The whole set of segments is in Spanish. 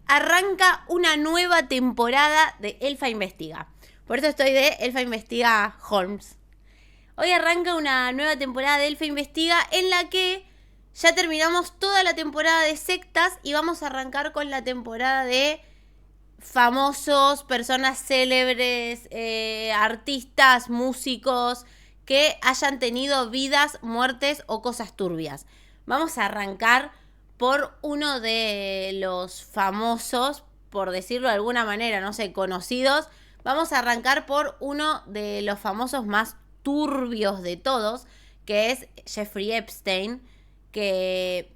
arranca una nueva temporada de Elfa Investiga. Por eso estoy de Elfa Investiga Holmes. Hoy arranca una nueva temporada de Elfa Investiga en la que ya terminamos toda la temporada de sectas y vamos a arrancar con la temporada de famosos, personas célebres, artistas, músicos que hayan tenido vidas, muertes o cosas turbias. Vamos a arrancar por uno de los famosos, por decirlo de alguna manera, no sé, conocidos. Vamos a arrancar por uno de los famosos más turbios de todos, que es Jeffrey Epstein, que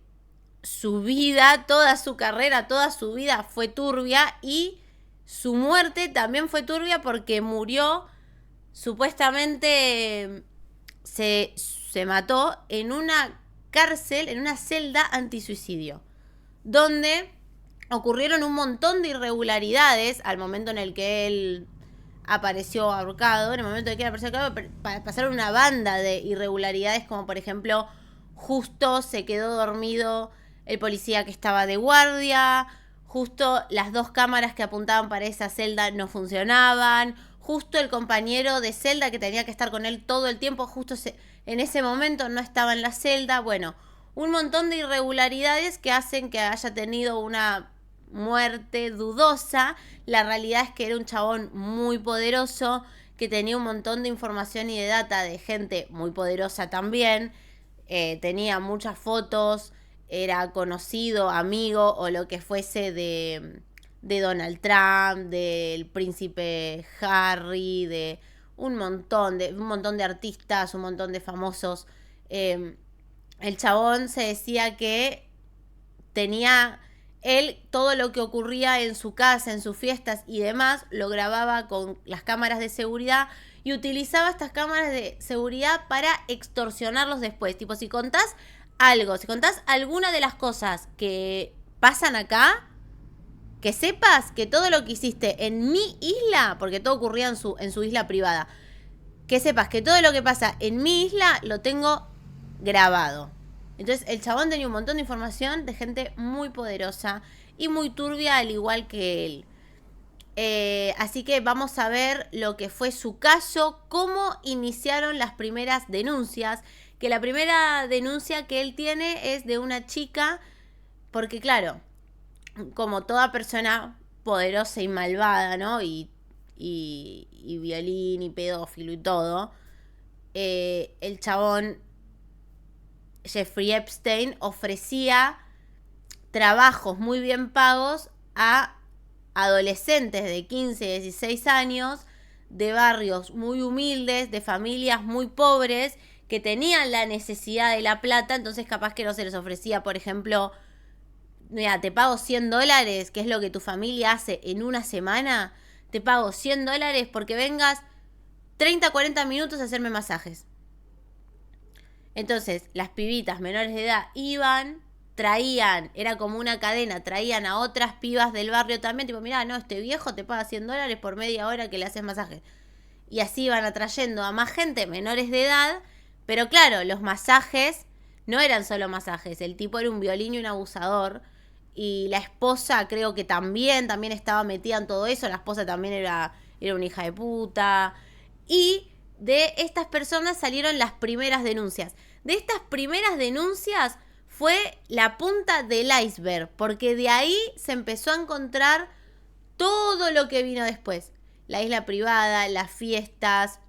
su vida, toda su carrera, toda su vida fue turbia y su muerte también fue turbia porque murió, supuestamente se mató en una cárcel, en una celda antisuicidio, donde ocurrieron un montón de irregularidades al momento en el que él apareció ahorcado. En el momento en que él apareció ahorcado pasaron una banda de irregularidades, como por ejemplo, justo se quedó dormido el policía que estaba de guardia, justo las dos cámaras que apuntaban para esa celda no funcionaban, justo el compañero de celda que tenía que estar con él todo el tiempo, justo en ese momento no estaba en la celda. Bueno, un montón de irregularidades que hacen que haya tenido una muerte dudosa. La realidad es que era un chabón muy poderoso, que tenía un montón de información y de data de gente muy poderosa también. Tenía muchas fotos, era conocido, amigo o lo que fuese de Donald Trump, del príncipe Harry, de un montón de artistas, un montón de famosos. El chabón se decía que tenía él todo lo que ocurría en su casa, en sus fiestas y demás, lo grababa con las cámaras de seguridad y utilizaba estas cámaras de seguridad para extorsionarlos después. Tipo, si contás algo, si contás alguna de las cosas que pasan acá, que sepas que todo lo que hiciste en mi isla, porque todo ocurría en su isla privada, que sepas que todo lo que pasa en mi isla lo tengo grabado. Entonces el chabón tenía un montón de información de gente muy poderosa y muy turbia al igual que él. Así que vamos a ver lo que fue su caso, cómo iniciaron las primeras denuncias. Que la primera denuncia que él tiene es de una chica, porque claro, como toda persona poderosa y malvada, ¿no? Y violín y pedófilo y todo, el chabón Jeffrey Epstein ofrecía trabajos muy bien pagos a adolescentes de 15, 16 años, de barrios muy humildes, de familias muy pobres, que tenían la necesidad de la plata. Entonces capaz que no se les ofrecía, por ejemplo, mira, te pago $100, que es lo que tu familia hace en una semana. Te pago $100 porque vengas 30, 40 minutos a hacerme masajes. Entonces, las pibitas menores de edad iban, traían, era como una cadena, traían a otras pibas del barrio también, tipo, mirá, no, este viejo te paga $100 por media hora que le haces masajes. Y así iban atrayendo a más gente, menores de edad, pero claro, los masajes no eran solo masajes, el tipo era un violín y un abusador, y la esposa creo que también estaba metida en todo eso, la esposa también era una hija de puta, y de estas personas salieron las primeras denuncias. De estas primeras denuncias fue la punta del iceberg, porque de ahí se empezó a encontrar todo lo que vino después. La isla privada, las fiestas,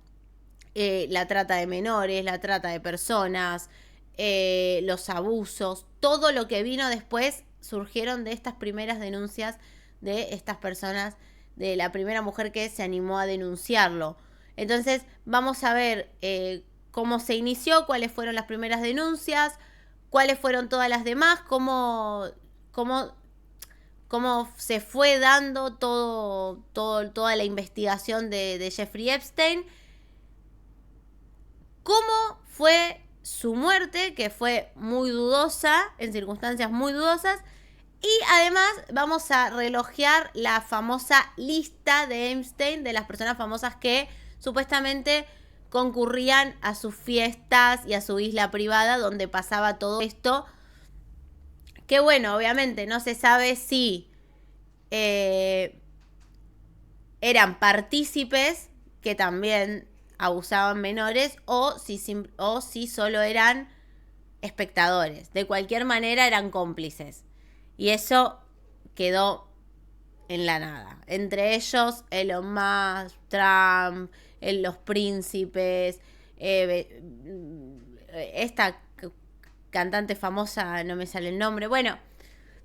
la trata de menores, la trata de personas, los abusos, todo lo que vino después surgieron de estas primeras denuncias de estas personas, de la primera mujer que se animó a denunciarlo. Entonces vamos a ver cómo se inició, cuáles fueron las primeras denuncias, cuáles fueron todas las demás, cómo se fue dando toda la investigación de Jeffrey Epstein, cómo fue su muerte, que fue muy dudosa, en circunstancias muy dudosas, y además vamos a relojear la famosa lista de Epstein, de las personas famosas que supuestamente concurrían a sus fiestas y a su isla privada donde pasaba todo esto. Que bueno, obviamente no se sabe si eran partícipes que también abusaban menores o si solo eran espectadores. De cualquier manera eran cómplices. Y eso quedó en la nada. Entre ellos Elon Musk, Trump, los príncipes, esta cantante famosa, no me sale el nombre. Bueno,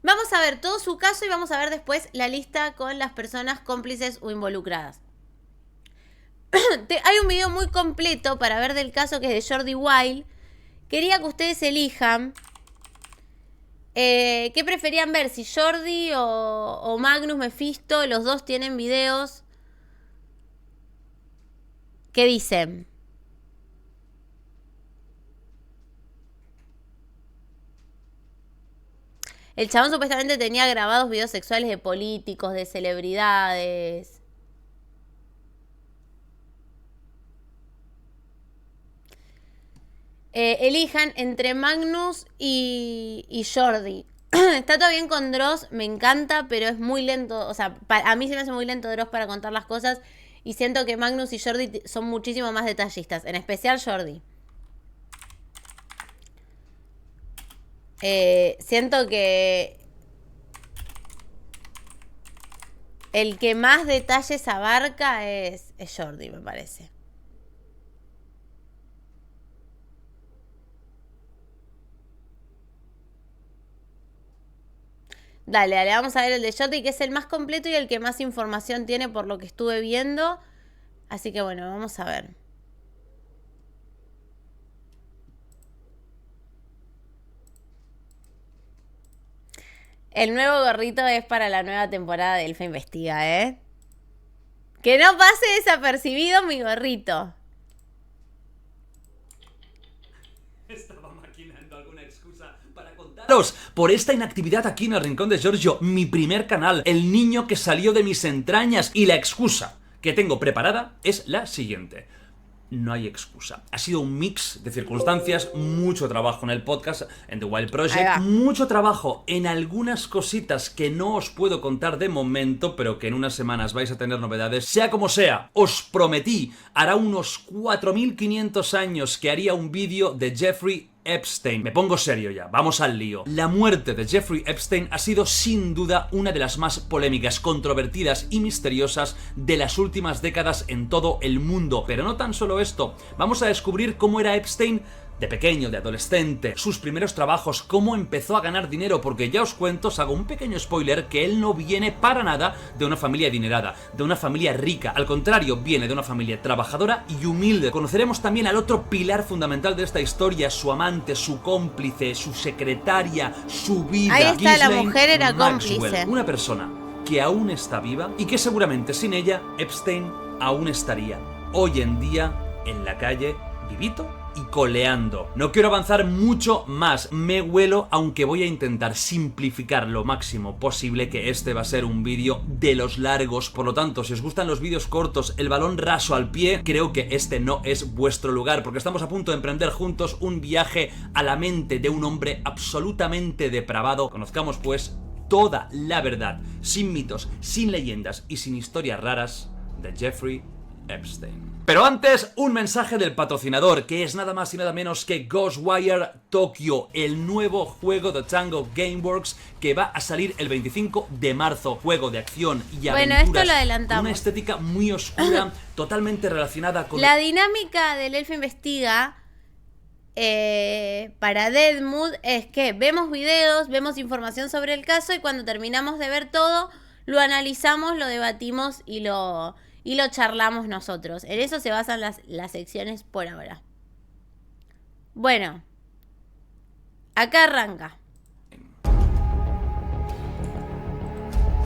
vamos a ver todo su caso y vamos a ver después la lista con las personas cómplices o involucradas. Hay un video muy completo para ver del caso que es de Jordi Wild. Quería que ustedes elijan qué preferían ver, si Jordi o Magnus Mephisto. Los dos tienen videos. ¿Qué dicen? El chabón supuestamente tenía grabados videos sexuales de políticos, de celebridades. Elijan entre Magnus y Jordi. Está todo bien con Dross, me encanta, pero es muy lento. O sea, a mí se me hace muy lento Dross para contar las cosas. Y siento que Magnus y Jordi son muchísimo más detallistas. En especial Jordi. Siento que el que más detalles abarca es Jordi, me parece. Dale, vamos a ver el de Jordi, que es el más completo y el que más información tiene por lo que estuve viendo. Así que bueno, vamos a ver. El nuevo gorrito es para la nueva temporada de Elfa Investiga, ¿eh? Que no pase desapercibido mi gorrito. Estaba maquinando alguna excusa para contaros por esta inactividad aquí en el Rincón de Giorgio, mi primer canal, el niño que salió de mis entrañas, y la excusa que tengo preparada es la siguiente. No hay excusa. Ha sido un mix de circunstancias, mucho trabajo en el podcast, en The Wild Project, mucho trabajo en algunas cositas que no os puedo contar de momento, pero que en unas semanas vais a tener novedades. Sea como sea, os prometí, hará unos 4500 años que haría un vídeo de Jeffrey Epstein. Me pongo serio ya, vamos al lío. La muerte de Jeffrey Epstein ha sido sin duda una de las más polémicas, controvertidas y misteriosas de las últimas décadas en todo el mundo. Pero no tan solo esto, vamos a descubrir cómo era Epstein de pequeño, de adolescente, sus primeros trabajos, cómo empezó a ganar dinero, porque ya os cuento, os hago un pequeño spoiler, que él no viene para nada de una familia adinerada, de una familia rica, al contrario, viene de una familia trabajadora y humilde. Conoceremos también al otro pilar fundamental de esta historia, su amante, su cómplice, su secretaria, su vida. Ahí está, Ghislaine la mujer era Maxwell, cómplice. una persona que aún está viva y que seguramente sin ella, Epstein aún estaría hoy en día en la calle, vivito y coleando. No quiero avanzar mucho más, me huelo, aunque voy a intentar simplificar lo máximo posible, que este va a ser un vídeo de los largos. Por lo tanto, si os gustan los vídeos cortos, el balón raso al pie, creo que este no es vuestro lugar, porque estamos a punto de emprender juntos un viaje a la mente de un hombre absolutamente depravado. Conozcamos pues toda la verdad, sin mitos, sin leyendas y sin historias raras, de Jeffrey Epstein. Pero antes, un mensaje del patrocinador, que es nada más y nada menos que Ghostwire Tokyo, el nuevo juego de Tango Gameworks que va a salir el 25 de marzo. Juego de acción y aventuras. Bueno, esto lo adelantamos. Con una estética muy oscura, totalmente relacionada con... La dinámica del Elfa Investiga para Deadmood es que vemos videos, vemos información sobre el caso y cuando terminamos de ver todo, lo analizamos, lo debatimos y lo charlamos nosotros. En eso se basan las secciones por ahora. Bueno, acá arranca.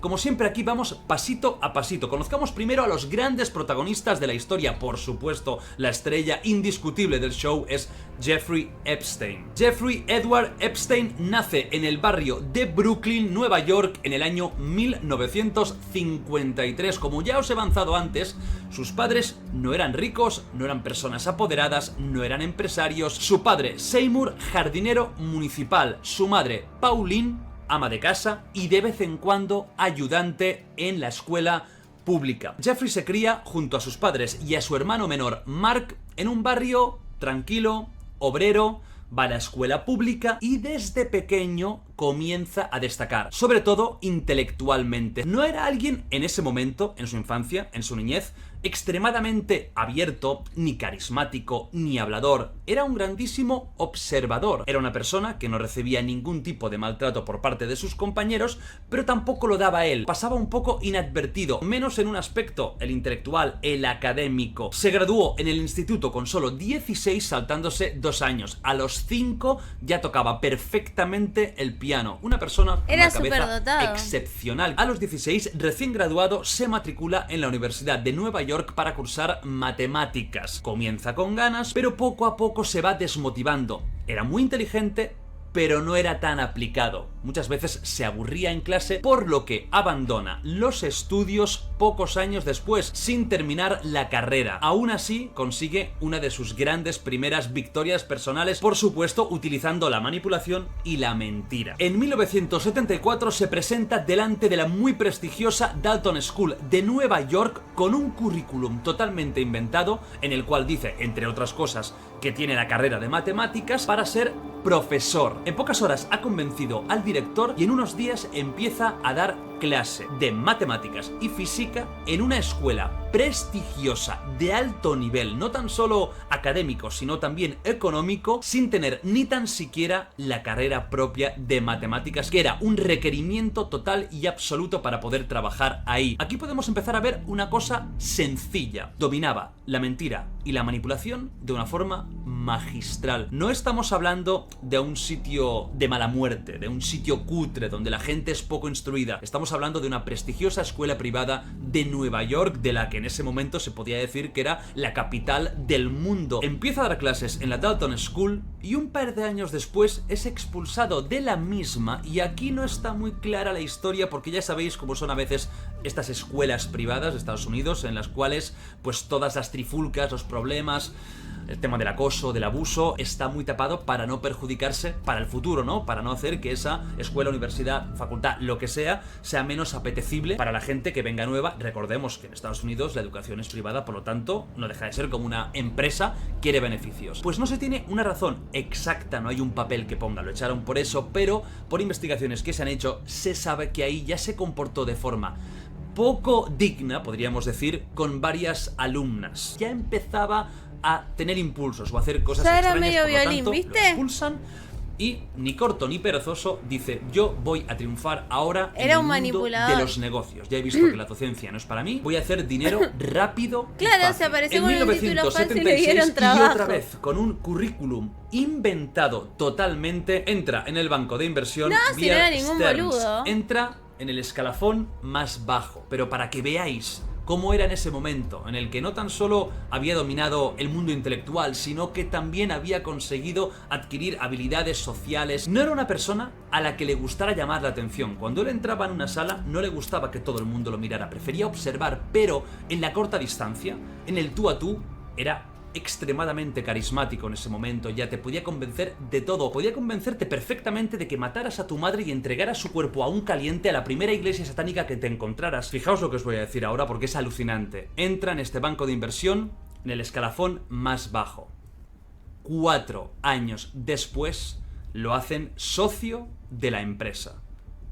Como siempre aquí vamos pasito a pasito. Conozcamos primero a los grandes protagonistas de la historia. Por supuesto, la estrella indiscutible del show es Jeffrey Epstein. Jeffrey Edward Epstein nace en el barrio de Brooklyn, Nueva York, en el año 1953. Como ya os he avanzado antes, sus padres no eran ricos, no eran personas apoderadas, no eran empresarios. Su padre, Seymour, jardinero municipal. Su madre, Pauline, ama de casa y de vez en cuando ayudante en la escuela pública. Jeffrey se cría junto a sus padres y a su hermano menor Mark en un barrio tranquilo, obrero, va a la escuela pública y desde pequeño comienza a destacar, sobre todo intelectualmente. No era alguien en ese momento, en su infancia, en su niñez, extremadamente abierto, ni carismático, ni hablador. Era un grandísimo observador. Era una persona que no recibía ningún tipo de maltrato por parte de sus compañeros, pero tampoco lo daba él. Pasaba un poco inadvertido, menos en un aspecto, el intelectual, el académico. Se graduó en el instituto con solo 16, saltándose 2 años. A los 5 ya tocaba perfectamente el piano. Una persona con una cabeza excepcional. A los 16, recién graduado, se matricula en la Universidad de Nueva York para cursar matemáticas. Comienza con ganas, pero poco a poco se va desmotivando. Era muy inteligente, pero no era tan aplicado. Muchas veces se aburría en clase, por lo que abandona los estudios pocos años después, sin terminar la carrera. Aún así, consigue una de sus grandes primeras victorias personales, por supuesto, utilizando la manipulación y la mentira. En 1974 se presenta delante de la muy prestigiosa Dalton School de Nueva York con un currículum totalmente inventado, en el cual dice, entre otras cosas, que tiene la carrera de matemáticas para ser profesor. En pocas horas ha convencido al director y en unos días empieza a dar clase de matemáticas y física en una escuela prestigiosa de alto nivel, no tan solo académico, sino también económico, sin tener ni tan siquiera la carrera propia de matemáticas, que era un requerimiento total y absoluto para poder trabajar ahí. Aquí podemos empezar a ver una cosa sencilla. Dominaba la mentira y la manipulación de una forma magistral. No estamos hablando de un sitio de mala muerte, de un sitio cutre donde la gente es poco instruida. Estamos hablando de una prestigiosa escuela privada de Nueva York, de la que en ese momento se podía decir que era la capital del mundo. Empieza a dar clases en la Dalton School y un par de años después es expulsado de la misma, y aquí no está muy clara la historia porque ya sabéis cómo son a veces estas escuelas privadas de Estados Unidos, en las cuales pues todas las trifulcas, los problemas, el tema del acoso, del abuso, está muy tapado para no perjudicarse para el futuro, ¿no? Para no hacer que esa escuela, universidad, facultad, lo que sea menos apetecible para la gente que venga nueva. Recordemos que en Estados Unidos la educación es privada, por lo tanto, no deja de ser como una empresa, quiere beneficios. Pues no se tiene una razón exacta, no hay un papel que ponga, lo echaron por eso, pero por investigaciones que se han hecho, se sabe que ahí ya se comportó de forma poco digna, podríamos decir, con varias alumnas. Ya empezaba a tener impulsos o a hacer cosas ya extrañas, era medio por lo violín, tanto, ¿viste? lo expulsan y ni corto ni perezoso dice, yo voy a triunfar ahora en Era el un mundo manipulador de los negocios. Ya he visto que la docencia no es para mí, voy a hacer dinero rápido y claro, fácil. se apareció En con un título falso y le dieron 1976 y trabajo. otra vez con un currículum inventado totalmente, entra en el banco de inversión No, si vía no era ningún Stearns. boludo. Entra en el escalafón más bajo, pero para que veáis cómo era en ese momento, en el que no tan solo había dominado el mundo intelectual, sino que también había conseguido adquirir habilidades sociales. No era una persona a la que le gustara llamar la atención. Cuando él entraba en una sala, no le gustaba que todo el mundo lo mirara, prefería observar, pero en la corta distancia, en el tú a tú, era extremadamente carismático en ese momento. Ya te podía convencer de todo, podía convencerte perfectamente de que mataras a tu madre y entregaras su cuerpo aún caliente a la primera iglesia satánica que te encontraras. Fijaos lo que os voy a decir ahora porque es alucinante. Entra en este banco de inversión en el escalafón más bajo. 4 años después lo hacen socio de la empresa.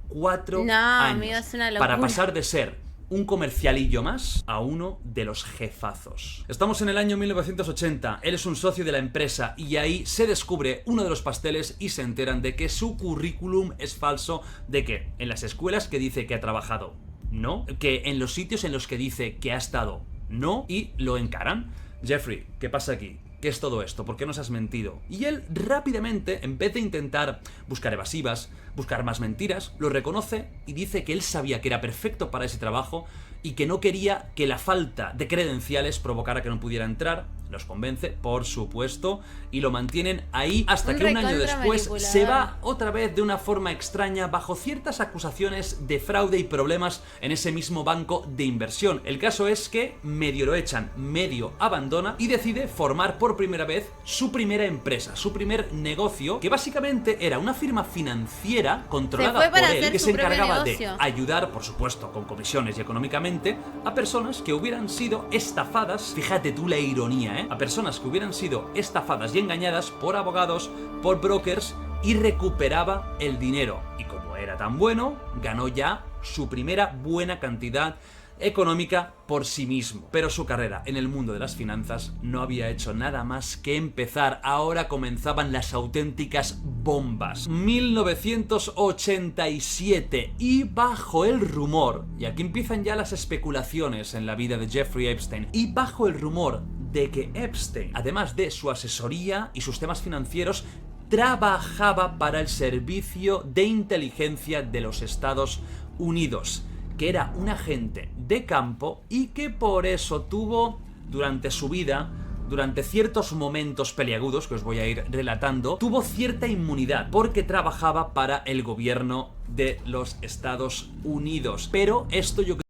4 No, años amigo, es una locura. para pasar de ser un comercialillo más a uno de los jefazos. Estamos en el año 1980, él es un socio de la empresa y ahí se descubre uno de los pasteles y se enteran de que su currículum es falso, de que en las escuelas que dice que ha trabajado, no, que en los sitios en los que dice que ha estado, no, y lo encaran. Jeffrey, ¿qué pasa aquí? ¿Qué es todo esto? ¿Por qué nos has mentido? Y él rápidamente, en vez de intentar buscar evasivas, buscar más mentiras, lo reconoce y dice que él sabía que era perfecto para ese trabajo y que no quería que la falta de credenciales provocara que no pudiera entrar. los convence, por supuesto, y lo mantienen ahí hasta que un año recontra después manipulador. se va otra vez de una forma extraña bajo ciertas acusaciones de fraude y problemas en ese mismo banco de inversión. El caso es que medio lo echan, medio abandona y decide formar por primera vez su primera empresa, su primer negocio, que básicamente era una firma financiera controlada Se fue por para él, hacer que su se propio encargaba de negocio. ayudar, por supuesto, con comisiones y económicamente, a personas que hubieran sido estafadas, fíjate tú la ironía, a personas que hubieran sido estafadas y engañadas por abogados, por brokers, y recuperaba el dinero. Y como era tan bueno, ganó ya su primera buena cantidad económica por sí mismo. Pero su carrera en el mundo de las finanzas no había hecho nada más que empezar. Ahora comenzaban las auténticas bombas. 1987, y bajo el rumor, y aquí empiezan ya las especulaciones en la vida de Jeffrey Epstein, y bajo el rumor de que Epstein, además de su asesoría y sus temas financieros, trabajaba para el Servicio de Inteligencia de los Estados Unidos, que era un agente de campo y que por eso tuvo durante su vida, durante ciertos momentos peliagudos que os voy a ir relatando, tuvo cierta inmunidad porque trabajaba para el gobierno de los Estados Unidos. Pero esto yo creo...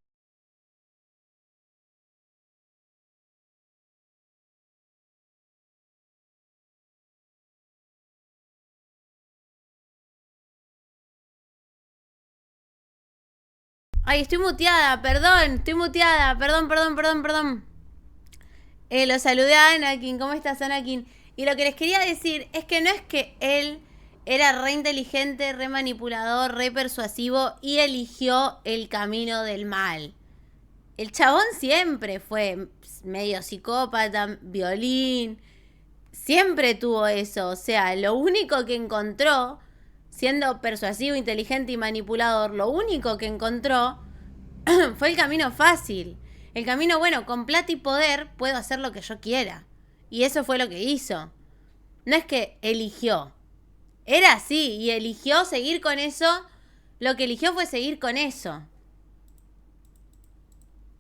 Ay, estoy muteada, perdón, estoy muteada, perdón. Lo saludé a Anakin, ¿cómo estás, Anakin? Y lo que les quería decir es que no es que él era re inteligente, re manipulador, re persuasivo y eligió el camino del mal. El chabón siempre fue medio psicópata, violín, siempre tuvo eso. O sea, lo único que encontró, siendo persuasivo, inteligente y manipulador, lo único que encontró fue el camino fácil. El camino, bueno, con plata y poder puedo hacer lo que yo quiera. Y eso fue lo que hizo. No es que eligió. Era así y eligió seguir con eso. Lo que eligió fue seguir con eso.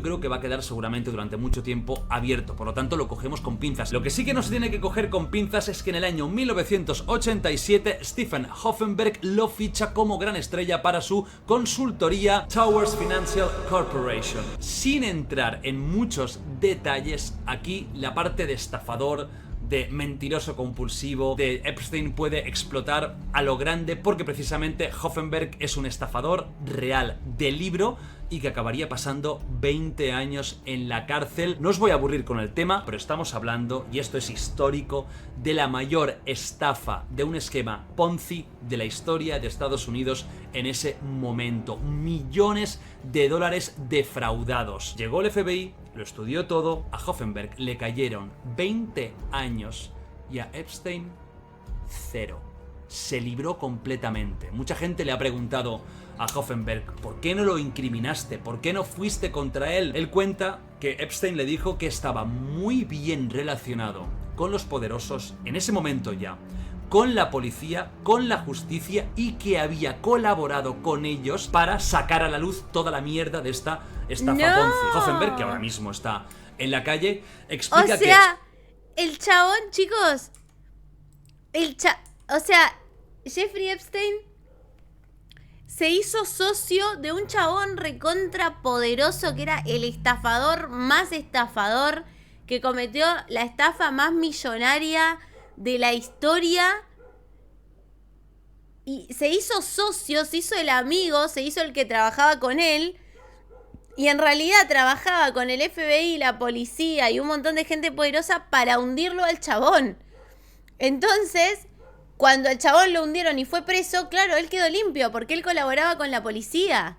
Creo que va a quedar seguramente durante mucho tiempo abierto, por lo tanto lo cogemos con pinzas. Lo que sí que no se tiene que coger con pinzas es que en el año 1987 Stephen Hoffenberg lo ficha como gran estrella para su consultoría Towers Financial Corporation. Sin entrar en muchos detalles, aquí la parte de estafador, de mentiroso compulsivo, de Epstein puede explotar a lo grande porque precisamente Hoffenberg es un estafador real de libro y que acabaría pasando 20 años en la cárcel. No os voy a aburrir con el tema, pero estamos hablando, y esto es histórico, de la mayor estafa de un esquema Ponzi de la historia de Estados Unidos en ese momento. Millones de dólares defraudados. Llegó el FBI, lo estudió todo, a Hoffenberg le cayeron 20 años y a Epstein 0. Se libró completamente. Mucha gente le ha preguntado a Hoffenberg, ¿por qué no lo incriminaste? ¿Por qué no fuiste contra él? Él cuenta que Epstein le dijo que estaba muy bien relacionado con los poderosos en ese momento ya, con la policía, con la justicia, y que había colaborado con ellos para sacar a la luz toda la mierda de esta estafa Ponzi. Hoffenberg, que ahora mismo está en la calle, explica que... el chabón, chicos, Jeffrey Epstein se hizo socio de un chabón recontra poderoso que era el estafador más estafador, que cometió la estafa más millonaria de la historia. Y se hizo socio, se hizo el amigo, se hizo el que trabajaba con él. Y en realidad trabajaba con el FBI, la policía y un montón de gente poderosa para hundirlo al chabón. Entonces, cuando el chabón lo hundieron y fue preso, claro, él quedó limpio porque él colaboraba con la policía.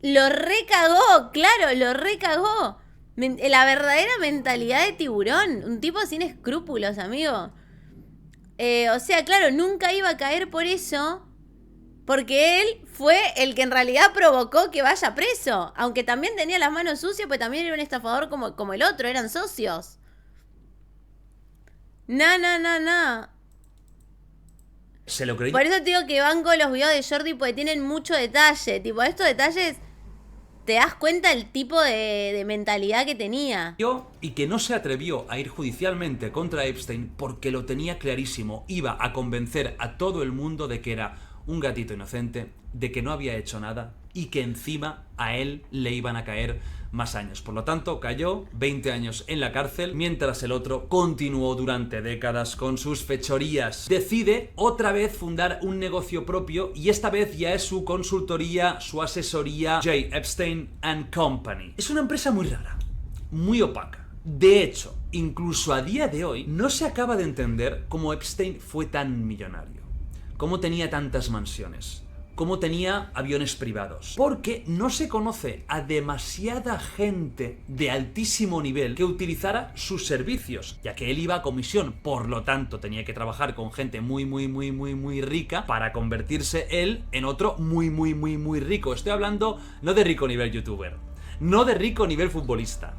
Lo recagó, claro, lo recagó. La verdadera mentalidad de tiburón. Un tipo sin escrúpulos, amigo. O sea, claro, nunca iba a caer por eso, porque él fue el que en realidad provocó que vaya preso. Aunque también tenía las manos sucias, pues también era un estafador como el otro, eran socios. No. Se lo creyó. Por eso te digo que banco los videos de Jordi porque tienen mucho detalle. Tipo, estos detalles te das cuenta el tipo de mentalidad que tenía. Y que no se atrevió a ir judicialmente contra Epstein porque lo tenía clarísimo. Iba a convencer a todo el mundo de que era un gatito inocente, de que no había hecho nada y que encima a él le iban a caer más años. Por lo tanto, cayó 20 años en la cárcel, mientras el otro continuó durante décadas con sus fechorías. Decide otra vez fundar un negocio propio y esta vez ya es su consultoría, su asesoría, J. Epstein & Company. Es una empresa muy rara, muy opaca. De hecho, incluso a día de hoy, no se acaba de entender cómo Epstein fue tan millonario, cómo tenía tantas mansiones, cómo tenía aviones privados. Porque no se conoce a demasiada gente de altísimo nivel que utilizara sus servicios, ya que él iba a comisión, por lo tanto tenía que trabajar con gente muy rica para convertirse él en otro muy rico. Estoy hablando no de rico nivel youtuber, no de rico nivel futbolista,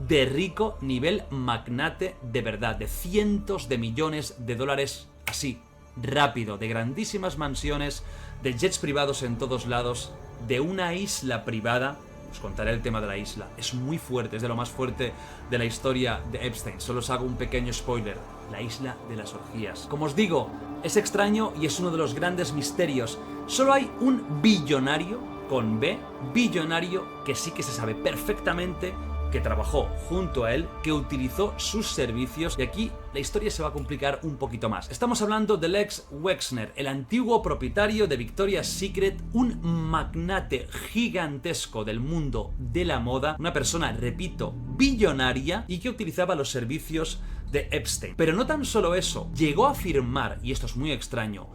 de rico nivel magnate de verdad, de cientos de millones de dólares así, rápido, de grandísimas mansiones, de jets privados en todos lados, de una isla privada. Os contaré el tema de la isla, es muy fuerte, es de lo más fuerte de la historia de Epstein. Solo os hago un pequeño spoiler: la isla de las orgías. Como os digo, es extraño y es uno de los grandes misterios. Solo hay un billonario, con B, billonario, que sí que se sabe perfectamente que trabajó junto a él, que utilizó sus servicios, y aquí la historia se va a complicar un poquito más. Estamos hablando de Lex Wexner, el antiguo propietario de Victoria's Secret, un magnate gigantesco del mundo de la moda, una persona, repito, billonaria, y que utilizaba los servicios de Epstein. Pero no tan solo eso, llegó a firmar, y esto es muy extraño,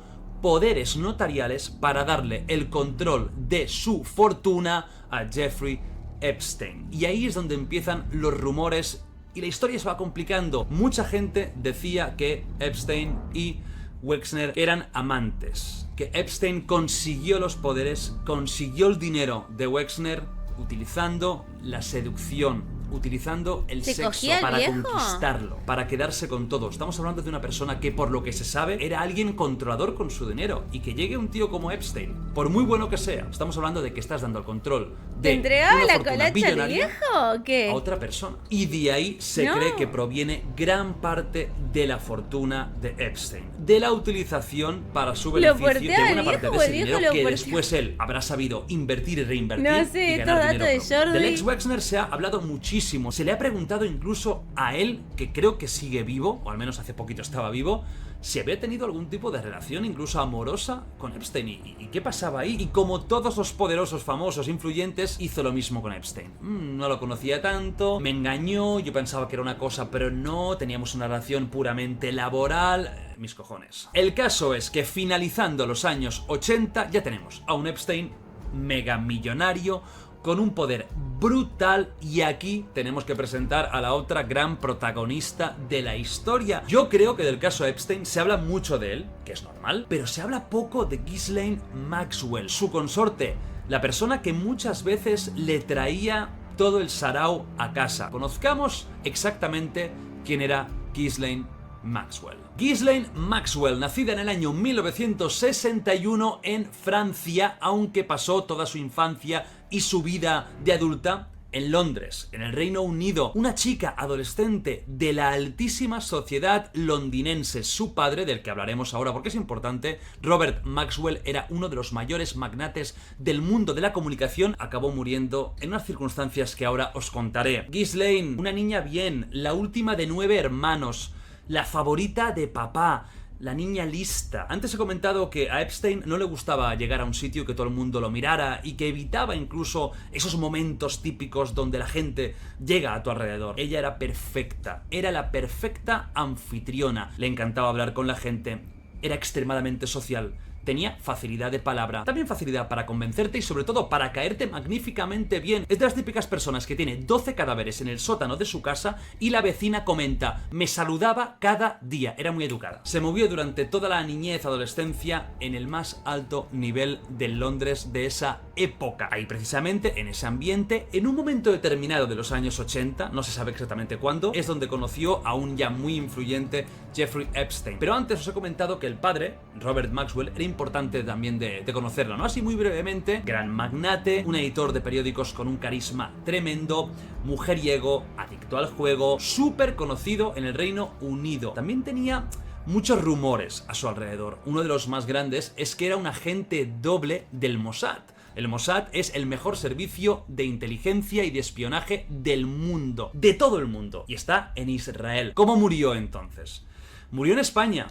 poderes notariales para darle el control de su fortuna a Jeffrey Epstein. Y ahí es donde empiezan los rumores y la historia se va complicando. Mucha gente decía que Epstein y Wexner eran amantes, que Epstein consiguió los poderes, consiguió el dinero de Wexner utilizando la seducción, utilizando el sexo para conquistarlo, para quedarse con todo. Estamos hablando de una persona que, por lo que se sabe, era alguien controlador con su dinero, y que llegue un tío como Epstein, por muy bueno que sea, estamos hablando de que estás dando el control de ¿te entregaba una la fortuna colacha al billonaria viejo o qué? a otra persona. Y de ahí se cree que proviene gran parte de la fortuna de Epstein, de la utilización para su beneficio de una parte de ese dinero que después él habrá sabido invertir y reinvertir. No sé, y ganar dinero de propio. Jordi. Del ex Wexner se ha hablado muchísimo. Se le ha preguntado incluso a él, que creo que sigue vivo, o al menos hace poquito estaba vivo, si había tenido algún tipo de relación, incluso amorosa, con Epstein. ¿Y qué pasaba ahí? Y como todos los poderosos, famosos, influyentes, hizo lo mismo con Epstein. No lo conocía tanto, me engañó, yo pensaba que era una cosa, pero no, teníamos una relación puramente laboral. Mis cojones. El caso es que finalizando los años 80 ya tenemos a un Epstein mega millonario, con un poder brutal, y aquí tenemos que presentar a la otra gran protagonista de la historia. Yo creo que del caso Epstein se habla mucho de él, que es normal, pero se habla poco de Ghislaine Maxwell, su consorte, la persona que muchas veces le traía todo el sarao a casa. Conozcamos exactamente quién era Ghislaine Maxwell. Ghislaine Maxwell, nacida en el año 1961 en Francia, aunque pasó toda su infancia y su vida de adulta en Londres, en el Reino Unido. Una chica adolescente de la altísima sociedad londinense. Su padre, del que hablaremos ahora porque es importante, Robert Maxwell, era uno de los mayores magnates del mundo de la comunicación. Acabó muriendo en unas circunstancias que ahora os contaré. Ghislaine, una niña bien, la última de 9 hermanos, la favorita de papá, la niña lista. Antes he comentado que a Epstein no le gustaba llegar a un sitio que todo el mundo lo mirara, y que evitaba incluso esos momentos típicos donde la gente llega a tu alrededor. Ella era perfecta, era la perfecta anfitriona, le encantaba hablar con la gente, era extremadamente social, tenía facilidad de palabra, también facilidad para convencerte y sobre todo para caerte magníficamente bien. Es de las típicas personas que tiene 12 cadáveres en el sótano de su casa y la vecina comenta: me saludaba cada día. Era muy educada. Se movió durante toda la niñez, adolescencia en el más alto nivel de Londres de esa época. Ahí precisamente, en ese ambiente, en un momento determinado de los años 80, no se sabe exactamente cuándo, es donde conoció a un ya muy influyente Jeffrey Epstein. Pero antes os he comentado que el padre, Robert Maxwell, era importante también de conocerlo, ¿no? Así muy brevemente, gran magnate, un editor de periódicos con un carisma tremendo, mujeriego, adicto al juego, súper conocido en el Reino Unido. También tenía muchos rumores a su alrededor. Uno de los más grandes es que era un agente doble del Mossad. El Mossad es el mejor servicio de inteligencia y de espionaje del mundo, de todo el mundo, y está en Israel. ¿Cómo murió entonces? Murió en España,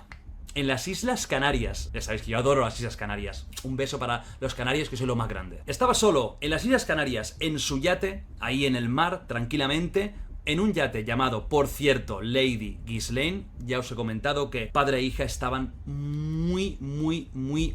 en las Islas Canarias. Ya sabéis que yo adoro las Islas Canarias. Un beso para los canarios, que soy lo más grande. Estaba solo en las Islas Canarias, en su yate, ahí en el mar, tranquilamente, en un yate llamado, por cierto, Lady Ghislaine. Ya os he comentado que padre e hija estaban muy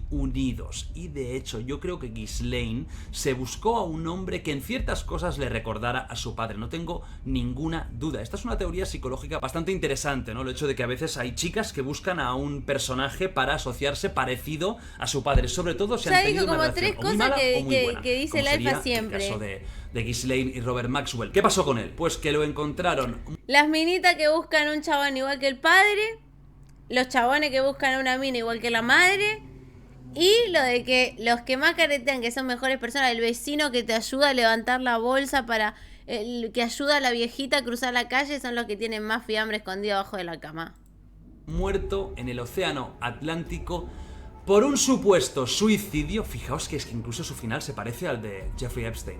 unidos. Y de hecho, yo creo que Ghislaine se buscó a un hombre que en ciertas cosas le recordara a su padre. No tengo ninguna duda. Esta es una teoría psicológica bastante interesante, ¿no? El hecho de que a veces hay chicas que buscan a un personaje para asociarse parecido a su padre. Sobre todo si han tenido una relación o muy mala o muy buena, que dice el alfa siempre. El caso de Ghislaine y Robert Maxwell. ¿Qué pasó con él? Pues que lo encontraron. Las minitas que buscan un chabón igual que el padre, los chabones que buscan a una mina igual que la madre, y lo de que los que más caretean que son mejores personas, el vecino que te ayuda a levantar la bolsa para el que ayuda a la viejita a cruzar la calle, son los que tienen más fiambre escondido abajo de la cama. Muerto en el océano Atlántico por un supuesto suicidio. Fijaos que es que incluso su final se parece al de Jeffrey Epstein.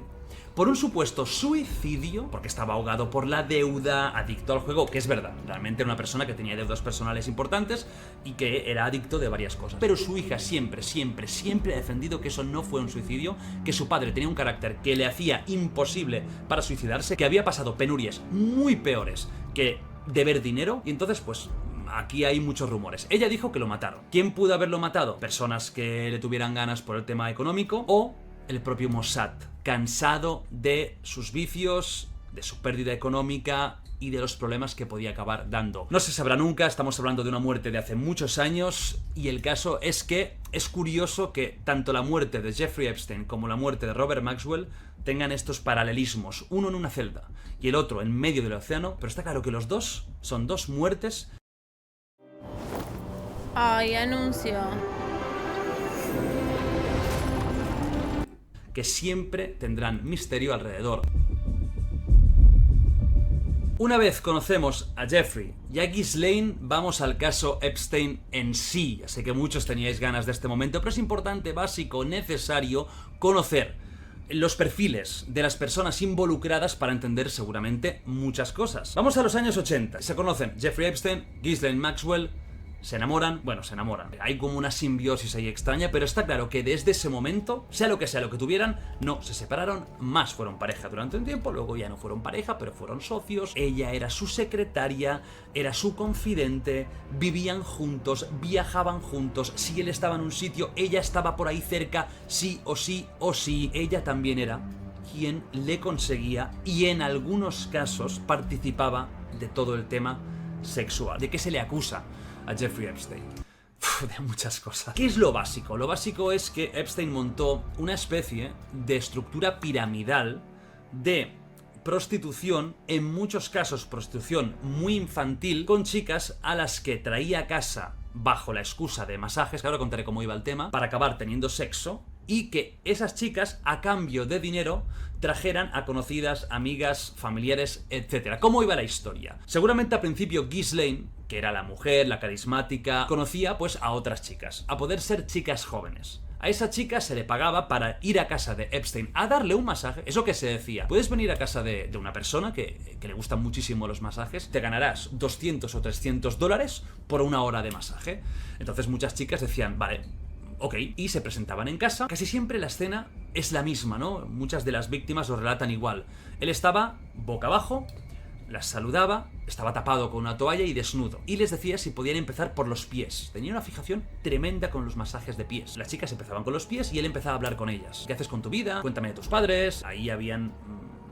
Por un supuesto suicidio, porque estaba ahogado por la deuda, adicto al juego, que es verdad, realmente era una persona que tenía deudas personales importantes y que era adicto de varias cosas. Pero su hija siempre ha defendido que eso no fue un suicidio, que su padre tenía un carácter que le hacía imposible para suicidarse, que había pasado penurias muy peores que deber dinero, y entonces pues aquí hay muchos rumores. Ella dijo que lo mataron. ¿Quién pudo haberlo matado? Personas que le tuvieran ganas por el tema económico, o el propio Mossad, cansado de sus vicios, de su pérdida económica y de los problemas que podía acabar dando. No se sabrá nunca, estamos hablando de una muerte de hace muchos años, y el caso es que es curioso que tanto la muerte de Jeffrey Epstein como la muerte de Robert Maxwell tengan estos paralelismos, uno en una celda y el otro en medio del océano, pero está claro que los dos son dos muertes. Ay, anuncio. Que siempre tendrán misterio alrededor. Una vez conocemos a Jeffrey y a Ghislaine, vamos al caso Epstein en sí. Ya sé que muchos teníais ganas de este momento, pero es importante, básico, necesario conocer los perfiles de las personas involucradas para entender seguramente muchas cosas. Vamos a los años 80. Se conocen Jeffrey Epstein, Ghislaine Maxwell. Se enamoran, hay como una simbiosis ahí extraña, pero está claro que desde ese momento, sea lo que tuvieran, no se separaron, más fueron pareja durante un tiempo, luego ya no fueron pareja, pero fueron socios. Ella era su secretaria, era su confidente, vivían juntos, viajaban juntos, si él estaba en un sitio, ella estaba por ahí cerca, sí o sí o sí. Ella también era quien le conseguía y en algunos casos participaba de todo el tema sexual. ¿De qué se le acusa a Jeffrey Epstein? De muchas cosas. ¿Qué es lo básico? Lo básico es que Epstein montó una especie de estructura piramidal de prostitución, en muchos casos prostitución muy infantil, con chicas a las que traía a casa bajo la excusa de masajes, que ahora contaré cómo iba el tema, para acabar teniendo sexo, y que esas chicas, a cambio de dinero, trajeran a conocidas, amigas, familiares, etc. ¿Cómo iba la historia? Seguramente al principio Ghislaine, que era la mujer, la carismática, conocía pues a otras chicas, a poder ser chicas jóvenes. A esa chica se le pagaba para ir a casa de Epstein a darle un masaje. Eso que se decía: puedes venir a casa de una persona que le gustan muchísimo los masajes, te ganarás 200 o 300 dólares por una hora de masaje. Entonces muchas chicas decían, vale, ok, y se presentaban en casa. Casi siempre la escena es la misma, ¿no? Muchas de las víctimas lo relatan igual. Él estaba boca abajo, las saludaba, estaba tapado con una toalla y desnudo, y les decía si podían empezar por los pies. Tenía una fijación tremenda con los masajes de pies. Las chicas empezaban con los pies y él empezaba a hablar con ellas. ¿Qué haces con tu vida? Cuéntame de tus padres. Ahí habían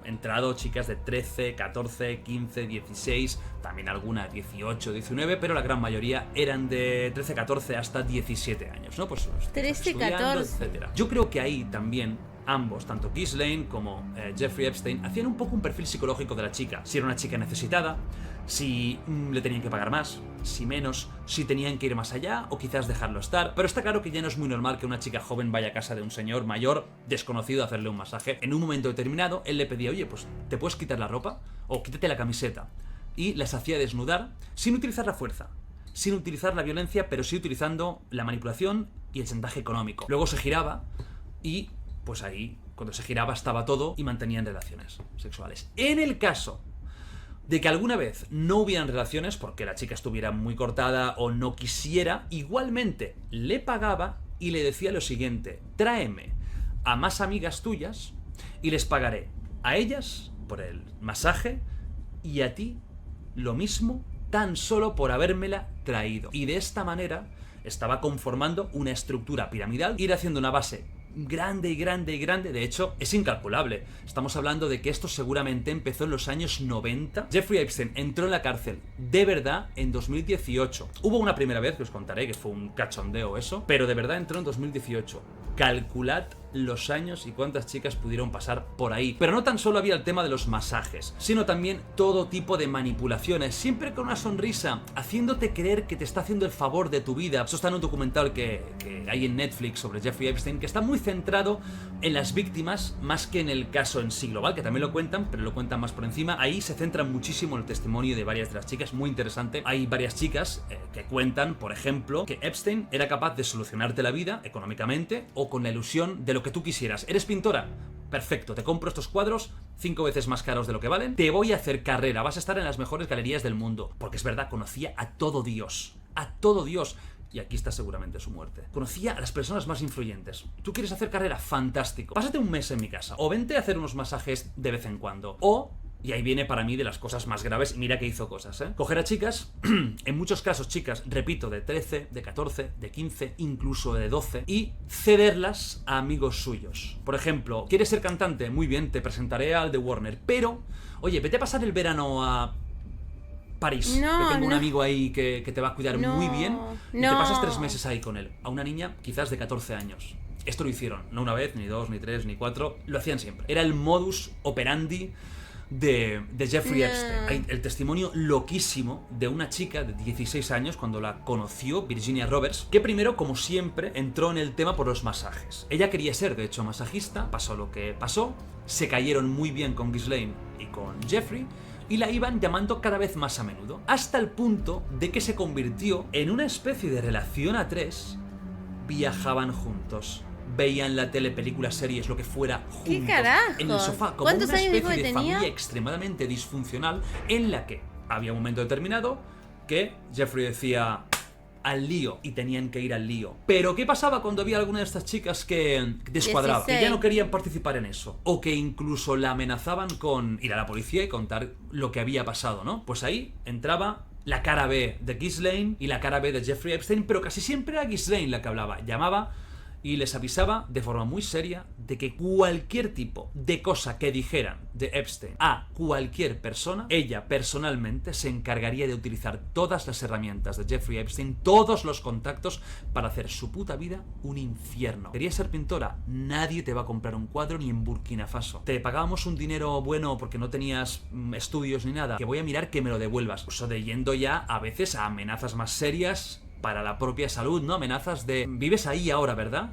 entrado chicas de 13, 14, 15, 16, también alguna 18, 19, pero la gran mayoría eran de 13, 14 hasta 17 años, ¿no? Pues 13, 14, etcétera. Yo creo que ahí también ambos, tanto Ghislaine como Jeffrey Epstein, hacían un poco un perfil psicológico de la chica. Si era una chica necesitada, si le tenían que pagar más, si menos, si tenían que ir más allá o quizás dejarlo estar. Pero está claro que ya no es muy normal que una chica joven vaya a casa de un señor mayor desconocido a hacerle un masaje. En un momento determinado, él le pedía, oye, pues ¿te puedes quitar la ropa? O quítate la camiseta. Y las hacía desnudar sin utilizar la fuerza, sin utilizar la violencia, pero sí utilizando la manipulación y el chantaje económico. Luego se giraba y, pues ahí, cuando se giraba estaba todo y mantenían relaciones sexuales. En el caso de que alguna vez no hubieran relaciones porque la chica estuviera muy cortada o no quisiera, igualmente le pagaba y le decía lo siguiente: tráeme a más amigas tuyas y les pagaré a ellas por el masaje y a ti lo mismo, tan solo por habérmela traído. Y de esta manera estaba conformando una estructura piramidal, ir haciendo una base grande y grande y grande. De hecho, es incalculable. Estamos hablando de que esto seguramente empezó en los años 90. Jeffrey Epstein entró en la cárcel de verdad en 2018. Hubo una primera vez que os contaré que fue un cachondeo eso, pero de verdad entró en 2018. Calculad los años y cuántas chicas pudieron pasar por ahí. Pero no tan solo había el tema de los masajes, sino también todo tipo de manipulaciones, siempre con una sonrisa, haciéndote creer que te está haciendo el favor de tu vida. Eso está en un documental que hay en Netflix sobre Jeffrey Epstein, que está muy centrado en las víctimas más que en el caso en sí global, que también lo cuentan, pero lo cuentan más por encima. Ahí se centra muchísimo el testimonio de varias de las chicas, muy interesante. Hay varias chicas que cuentan, por ejemplo, que Epstein era capaz de solucionarte la vida económicamente o con la ilusión de lo que tú quisieras. ¿Eres pintora? Perfecto, te compro estos cuadros 5 veces más caros de lo que valen, te voy a hacer carrera, vas a estar en las mejores galerías del mundo. Porque es verdad, conocía a todo Dios, y aquí está seguramente su muerte. Conocía a las personas más influyentes. ¿Tú quieres hacer carrera? Fantástico. Pásate un mes en mi casa, o vente a hacer unos masajes de vez en cuando, o... Y ahí viene para mí de las cosas más graves. Mira que hizo cosas, ¿eh? Coger a chicas, en muchos casos chicas, repito, de 13, de 14, de 15, incluso de 12, y cederlas a amigos suyos. Por ejemplo, ¿quieres ser cantante? Muy bien, te presentaré al de Warner, pero, oye, vete a pasar el verano a París, que tengo un amigo ahí que te va a cuidar muy bien, y te pasas 3 meses ahí con él. A una niña quizás de 14 años. Esto lo hicieron, no una vez, ni 2, ni 3, ni 4, lo hacían siempre. Era el modus operandi de Jeffrey Epstein. Hay el testimonio loquísimo de una chica de 16 años cuando la conoció, Virginia Roberts, que primero, como siempre, entró en el tema por los masajes. Ella quería ser, de hecho, masajista, pasó lo que pasó, se cayeron muy bien con Ghislaine y con Jeffrey, y la iban llamando cada vez más a menudo, hasta el punto de que se convirtió en una especie de relación a 3. Viajaban juntos, veían la tele, películas, series, lo que fuera, juntos. ¿Qué carajo? En el sofá, como una especie de familia extremadamente disfuncional, en la que había un momento determinado que Jeffrey decía al lío, y tenían que ir al lío. Pero ¿qué pasaba cuando había alguna de estas chicas que descuadraba? 16. Que ya no querían participar en eso, o que incluso la amenazaban con ir a la policía y contar lo que había pasado, ¿no? Pues ahí entraba la cara B de Ghislaine y la cara B de Jeffrey Epstein, pero casi siempre era Ghislaine la que hablaba. Llamaba y les avisaba de forma muy seria de que cualquier tipo de cosa que dijeran de Epstein a cualquier persona, ella personalmente se encargaría de utilizar todas las herramientas de Jeffrey Epstein, todos los contactos, para hacer su puta vida un infierno. ¿Querías ser pintora? Nadie te va a comprar un cuadro ni en Burkina Faso. Te pagábamos un dinero bueno porque no tenías estudios ni nada, que voy a mirar que me lo devuelvas. Eso de yendo ya a veces a amenazas más serias para la propia salud, ¿no? Amenazas de... Vives ahí ahora, ¿verdad?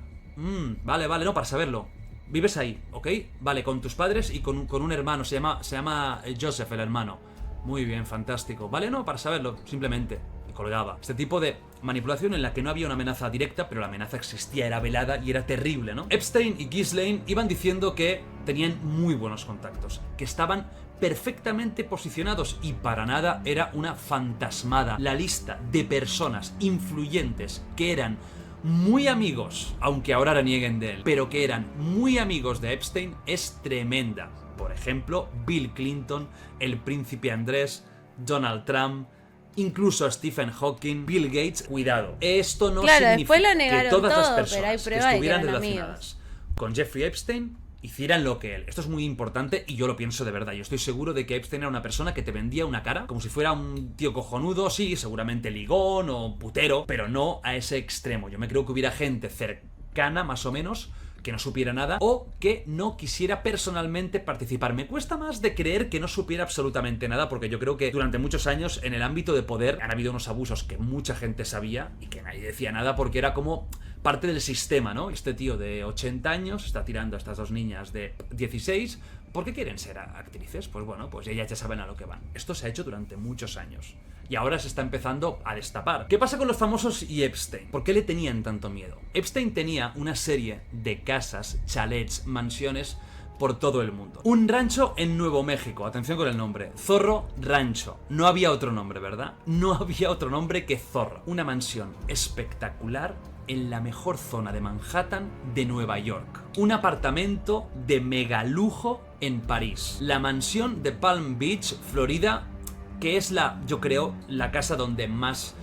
Vale, no, para saberlo. Vives ahí, ¿ok? Vale, con tus padres y con un hermano. Se llama Joseph, el hermano. Muy bien, fantástico. Vale, no, para saberlo, simplemente. Y colgaba. Este tipo de manipulación en la que no había una amenaza directa, pero la amenaza existía, era velada y era terrible, ¿no? Epstein y Ghislaine iban diciendo que tenían muy buenos contactos, que estaban perfectamente posicionados, y para nada era una fantasmada. La lista de personas influyentes que eran muy amigos, aunque ahora la nieguen de él, pero que eran muy amigos de Epstein, es tremenda. Por ejemplo, Bill Clinton, el príncipe Andrés, Donald Trump, incluso Stephen Hawking, Bill Gates. Cuidado, esto no significa que todas las personas que estuvieran relacionadas con Jeffrey Epstein hicieran lo que él. Esto es muy importante y yo lo pienso de verdad. Yo estoy seguro de que Epstein era una persona que te vendía una cara como si fuera un tío cojonudo, sí, seguramente ligón o putero, pero no a ese extremo. Yo me creo que hubiera gente cercana, más o menos, que no supiera nada o que no quisiera personalmente participar. Me cuesta más de creer que no supiera absolutamente nada, porque yo creo que durante muchos años en el ámbito de poder han habido unos abusos que mucha gente sabía y que nadie decía nada porque era como parte del sistema, ¿no? Este tío de 80 años está tirando a estas dos niñas de 16 porque quieren ser actrices. Pues bueno, pues ellas ya saben a lo que van. Esto se ha hecho durante muchos años y ahora se está empezando a destapar. ¿Qué pasa con los famosos y Epstein? ¿Por qué le tenían tanto miedo? Epstein tenía una serie de casas, chalets, mansiones por todo el mundo. Un rancho en Nuevo México, atención con el nombre, Zorro Rancho. No había otro nombre, ¿verdad? No había otro nombre que Zorro. Una mansión espectacular en la mejor zona de Manhattan de Nueva York. Un apartamento de megalujo en París. La mansión de Palm Beach, Florida, que es yo creo, la casa donde más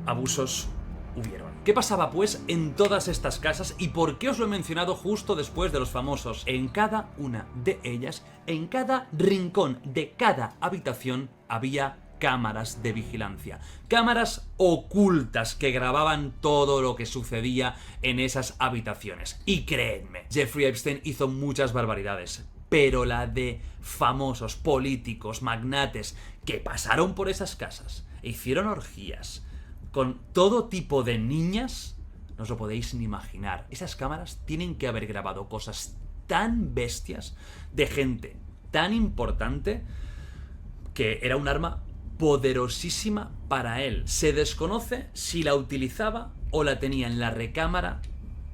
abusos hubieron. ¿Qué pasaba pues en todas estas casas y por qué os lo he mencionado justo después de los famosos? En cada una de ellas, en cada rincón de cada habitación había cámaras de vigilancia, cámaras ocultas que grababan todo lo que sucedía en esas habitaciones. Y creedme, Jeffrey Epstein hizo muchas barbaridades, pero la de famosos, políticos, magnates que pasaron por esas casas e hicieron orgías con todo tipo de niñas, no os lo podéis ni imaginar. Esas cámaras tienen que haber grabado cosas tan bestias de gente tan importante que era un arma poderosísima para él. Se desconoce si la utilizaba o la tenía en la recámara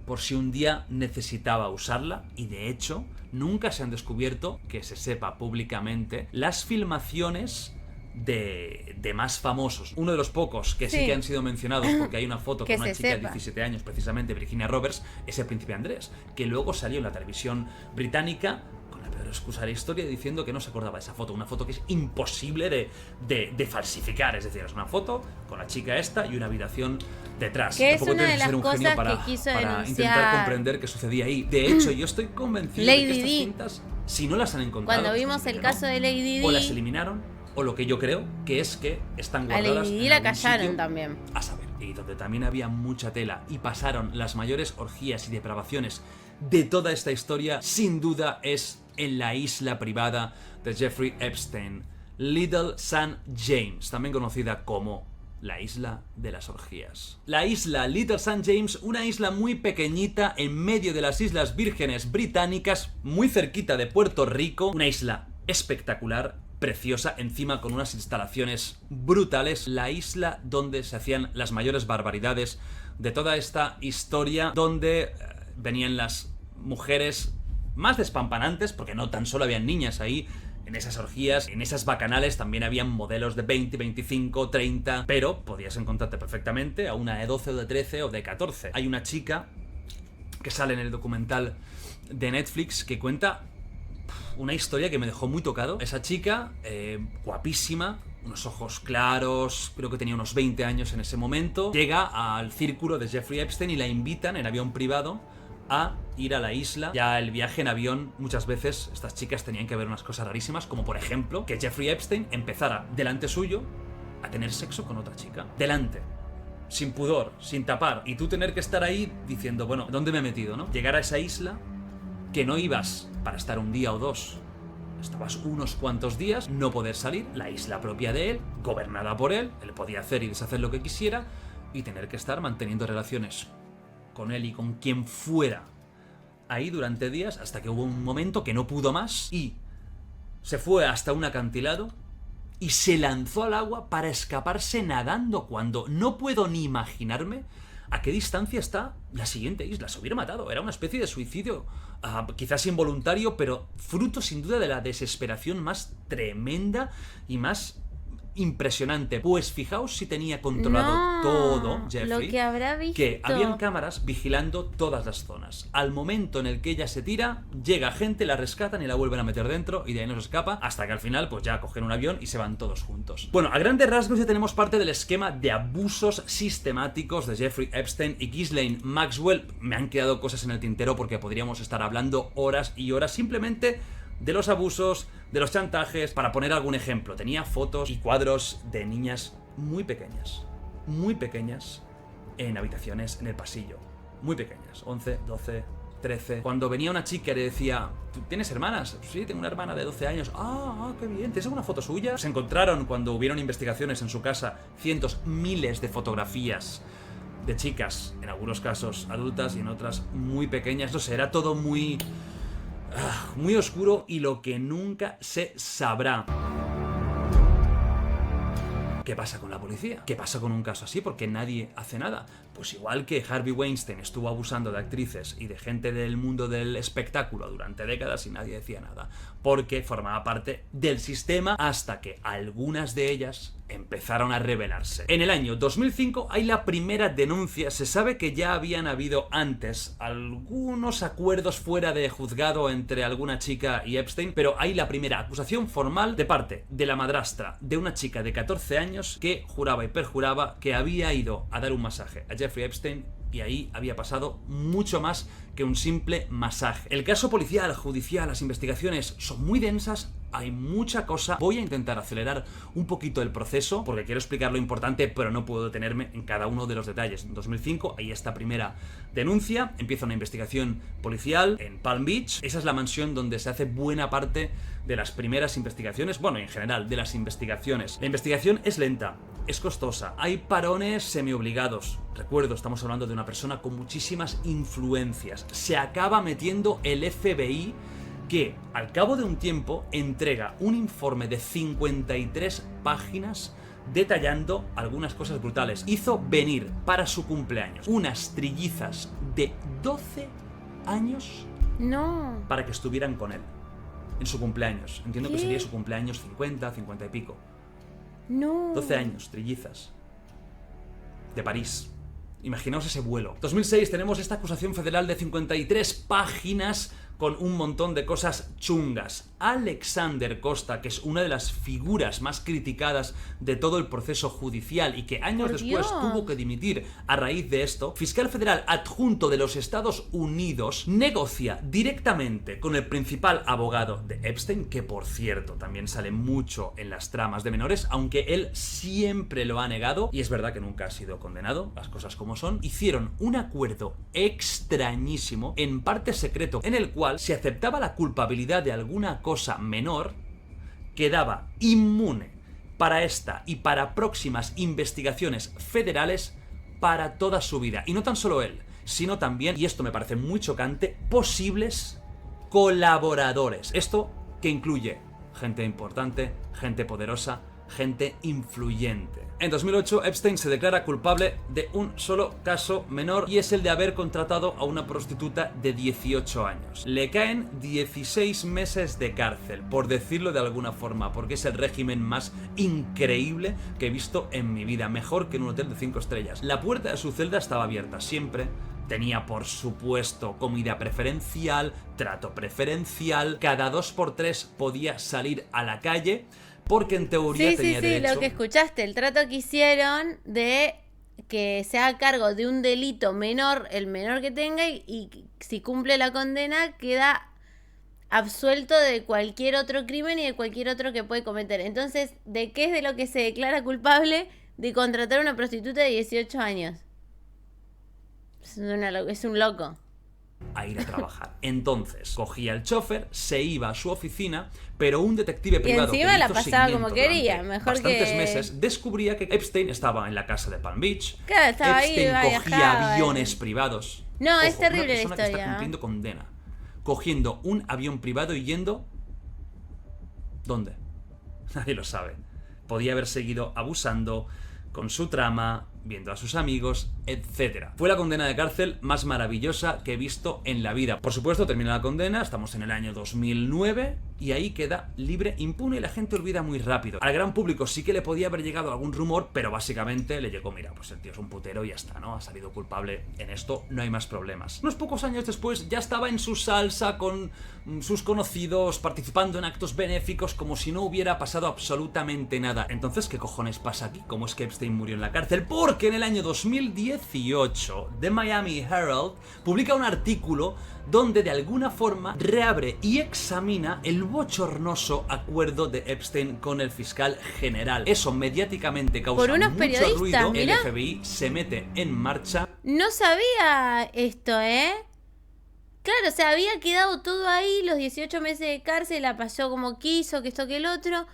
por si un día necesitaba usarla, y de hecho nunca se han descubierto, que se sepa públicamente, las filmaciones de más famosos. Uno de los pocos que sí que han sido mencionados, porque hay una foto con una chica de 17 años, precisamente Virginia Roberts, es el príncipe Andrés, que luego salió en la televisión británica con la peor excusa de la historia diciendo que no se acordaba de esa foto. Una foto que es imposible de falsificar. Es decir, es una foto con la chica esta y una habitación detrás. Que tampoco es una de las cosas que quiso para intentar comprender qué sucedía ahí. De hecho, yo estoy convencido de que estas cintas, si no las han encontrado, cuando vimos el caso de Lady Di, o las eliminaron, o lo que yo creo que es que están guardadas. A Lady Di la callaron también. A saber, y donde también había mucha tela y pasaron las mayores orgías y depravaciones de toda esta historia, sin duda es en la isla privada de Jeffrey Epstein, Little St. James, también conocida como la isla de las orgías. La isla Little St. James, una isla muy pequeñita en medio de las Islas Vírgenes Británicas, muy cerquita de Puerto Rico, una isla espectacular, preciosa, encima con unas instalaciones brutales, la isla donde se hacían las mayores barbaridades de toda esta historia, donde venían las mujeres más despampanantes, porque no tan solo habían niñas ahí. En esas orgías, en esas bacanales también habían modelos de 20, 25, 30, pero podías encontrarte perfectamente a una de 12 o de 13 o de 14. Hay una chica que sale en el documental de Netflix que cuenta una historia que me dejó muy tocado. Esa chica, guapísima, unos ojos claros, creo que tenía unos 20 años en ese momento, llega al círculo de Jeffrey Epstein y la invitan en avión privado a ir a la isla. Ya el viaje en avión, muchas veces estas chicas tenían que ver unas cosas rarísimas, como por ejemplo que Jeffrey Epstein empezara delante suyo a tener sexo con otra chica. Delante. Sin pudor, sin tapar. Y tú tener que estar ahí diciendo, bueno, ¿dónde me he metido, no? Llegar a esa isla, que no ibas para estar un día o dos, estabas unos cuantos días, no poder salir, la isla propia de él, gobernada por él podía hacer y deshacer lo que quisiera, y tener que estar manteniendo relaciones con él y con quien fuera ahí durante días, hasta que hubo un momento que no pudo más y se fue hasta un acantilado y se lanzó al agua para escaparse nadando, cuando no puedo ni imaginarme a qué distancia está la siguiente isla. Se hubiera matado, era una especie de suicidio, quizás involuntario, pero fruto sin duda de la desesperación más tremenda y más impresionante. Pues fijaos si tenía controlado todo Jeffrey, lo que habrá visto, que habían cámaras vigilando todas las zonas. Al momento en el que ella se tira, llega gente, la rescatan y la vuelven a meter dentro, y de ahí no se escapa, hasta que al final pues ya cogen un avión y se van todos juntos. Bueno, a grandes rasgos ya tenemos parte del esquema de abusos sistemáticos de Jeffrey Epstein y Ghislaine Maxwell. Me han quedado cosas en el tintero porque podríamos estar hablando horas y horas simplemente de los abusos, de los chantajes. Para poner algún ejemplo, tenía fotos y cuadros de niñas muy pequeñas en habitaciones en el pasillo, muy pequeñas, 11, 12, 13. Cuando venía una chica y le decía, ¿tú tienes hermanas? Sí, tengo una hermana de 12 años. Qué bien. ¿Tienes alguna foto suya? Se encontraron, cuando hubieron investigaciones en su casa, cientos, miles de fotografías de chicas, en algunos casos adultas y en otras muy pequeñas. No sé, era todo muy oscuro y lo que nunca se sabrá. ¿Qué pasa con la policía? ¿Qué pasa con un caso así? Porque nadie hace nada. Pues igual que Harvey Weinstein estuvo abusando de actrices y de gente del mundo del espectáculo durante décadas y nadie decía nada, porque formaba parte del sistema hasta que algunas de ellas empezaron a rebelarse. En el año 2005 hay la primera denuncia. Se sabe que ya habían habido antes algunos acuerdos fuera de juzgado entre alguna chica y Epstein, pero hay la primera acusación formal de parte de la madrastra de una chica de 14 años que juraba y perjuraba que había ido a dar un masaje a Jeffrey Epstein y ahí había pasado mucho más que un simple masaje. El caso policial, judicial, las investigaciones son muy densas, hay mucha cosa. Voy a intentar acelerar un poquito el proceso porque quiero explicar lo importante, pero no puedo detenerme en cada uno de los detalles. En 2005 hay esta primera denuncia, empieza una investigación policial en Palm Beach. Esa es la mansión donde se hace buena parte de las primeras investigaciones, bueno, en general, de las investigaciones. La investigación es lenta, es costosa, hay parones semiobligados. Recuerdo, estamos hablando de una persona con muchísimas influencias. Se acaba metiendo el FBI, que al cabo de un tiempo entrega un informe de 53 páginas detallando algunas cosas brutales. Hizo venir para su cumpleaños unas trillizas de 12 años para que estuvieran con él en su cumpleaños. Entiendo que sería su cumpleaños 50 y pico. 12 años, trillizas. De París. Imaginaos ese vuelo. 2006 tenemos esta acusación federal de 53 páginas con un montón de cosas chungas. Alexander Costa, que es una de las figuras más criticadas de todo el proceso judicial y que años después tuvo que dimitir a raíz de esto, fiscal federal adjunto de los Estados Unidos, negocia directamente con el principal abogado de Epstein, que por cierto también sale mucho en las tramas de menores, aunque él siempre lo ha negado, y es verdad que nunca ha sido condenado, las cosas como son. Hicieron un acuerdo extrañísimo, en parte secreto, en el cual si aceptaba la culpabilidad de alguna cosa menor, quedaba inmune para esta y para próximas investigaciones federales para toda su vida. Y no tan solo él, sino también, y esto me parece muy chocante, posibles colaboradores. Esto que incluye gente importante, gente poderosa, gente influyente. En 2008, Epstein se declara culpable de un solo caso menor y es el de haber contratado a una prostituta de 18 años. Le caen 16 meses de cárcel, por decirlo de alguna forma, porque es el régimen más increíble que he visto en mi vida, mejor que en un hotel de 5 estrellas. La puerta de su celda estaba abierta siempre. Tenía, por supuesto, comida preferencial, trato preferencial, cada 2x3 podía salir a la calle, porque en teoría tenía derecho... Sí, lo que escuchaste, el trato que hicieron de que se haga cargo de un delito menor, el menor que tenga, y si cumple la condena queda absuelto de cualquier otro crimen y de cualquier otro que puede cometer. Entonces, ¿de qué es de lo que se declara culpable? De contratar a una prostituta de 18 años. Es un loco. A ir a trabajar. Entonces, cogía el chofer, se iba a su oficina, pero un detective privado y encima que la hizo pasaba seguimiento como quería, mejor bastantes que... meses, descubría que Epstein estaba en la casa de Palm Beach. Claro, estaba Epstein ahí, cogía viajaba, aviones privados. No, Ojo, es terrible una la persona que historia. está cumpliendo condena, cogiendo un avión privado y yendo... ¿Dónde? Nadie lo sabe. Podía haber seguido abusando con su trama, viendo a sus amigos, etc. Fue la condena de cárcel más maravillosa que he visto en la vida. Por supuesto, termina la condena, estamos en el año 2009 y ahí queda libre, impune y la gente olvida muy rápido. Al gran público sí que le podía haber llegado algún rumor, pero básicamente le llegó, mira, pues el tío es un putero y ya está, ¿no? Ha salido culpable en esto, no hay más problemas. Unos pocos años después ya estaba en su salsa con sus conocidos, participando en actos benéficos como si no hubiera pasado absolutamente nada. Entonces, ¿qué cojones pasa aquí? ¿Cómo es que Epstein murió en la cárcel? Porque en el año 2018, The Miami Herald publica un artículo donde de alguna forma reabre y examina el bochornoso acuerdo de Epstein con el fiscal general. Eso mediáticamente causa por unos mucho periodistas, ruido. mirá. El FBI se mete en marcha. No sabía esto, ¿eh? Claro, o sea, había quedado todo ahí, los 18 meses de cárcel, la pasó como quiso, que esto que el otro,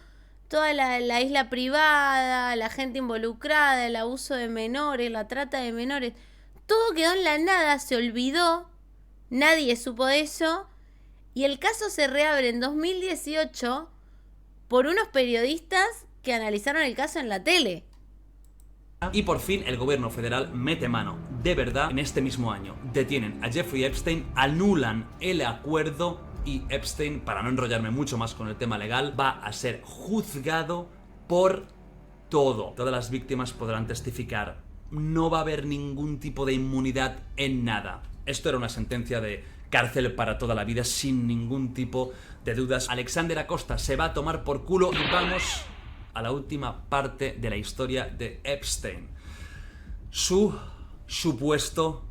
toda la isla privada, la gente involucrada, el abuso de menores, la trata de menores, todo quedó en la nada, se olvidó, nadie supo de eso, y el caso se reabre en 2018 por unos periodistas que analizaron el caso en la tele. Y por fin el gobierno federal mete mano, de verdad, en este mismo año. Detienen a Jeffrey Epstein, anulan el acuerdo y Epstein, para no enrollarme mucho más con el tema legal, va a ser juzgado por todo. Todas las víctimas podrán testificar. No va a haber ningún tipo de inmunidad en nada. Esto era una sentencia de cárcel para toda la vida sin ningún tipo de dudas. Alexander Acosta se va a tomar por culo y vamos a la última parte de la historia de Epstein. Su supuesto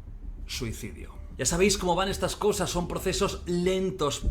suicidio. Ya sabéis cómo van estas cosas, son procesos lentos.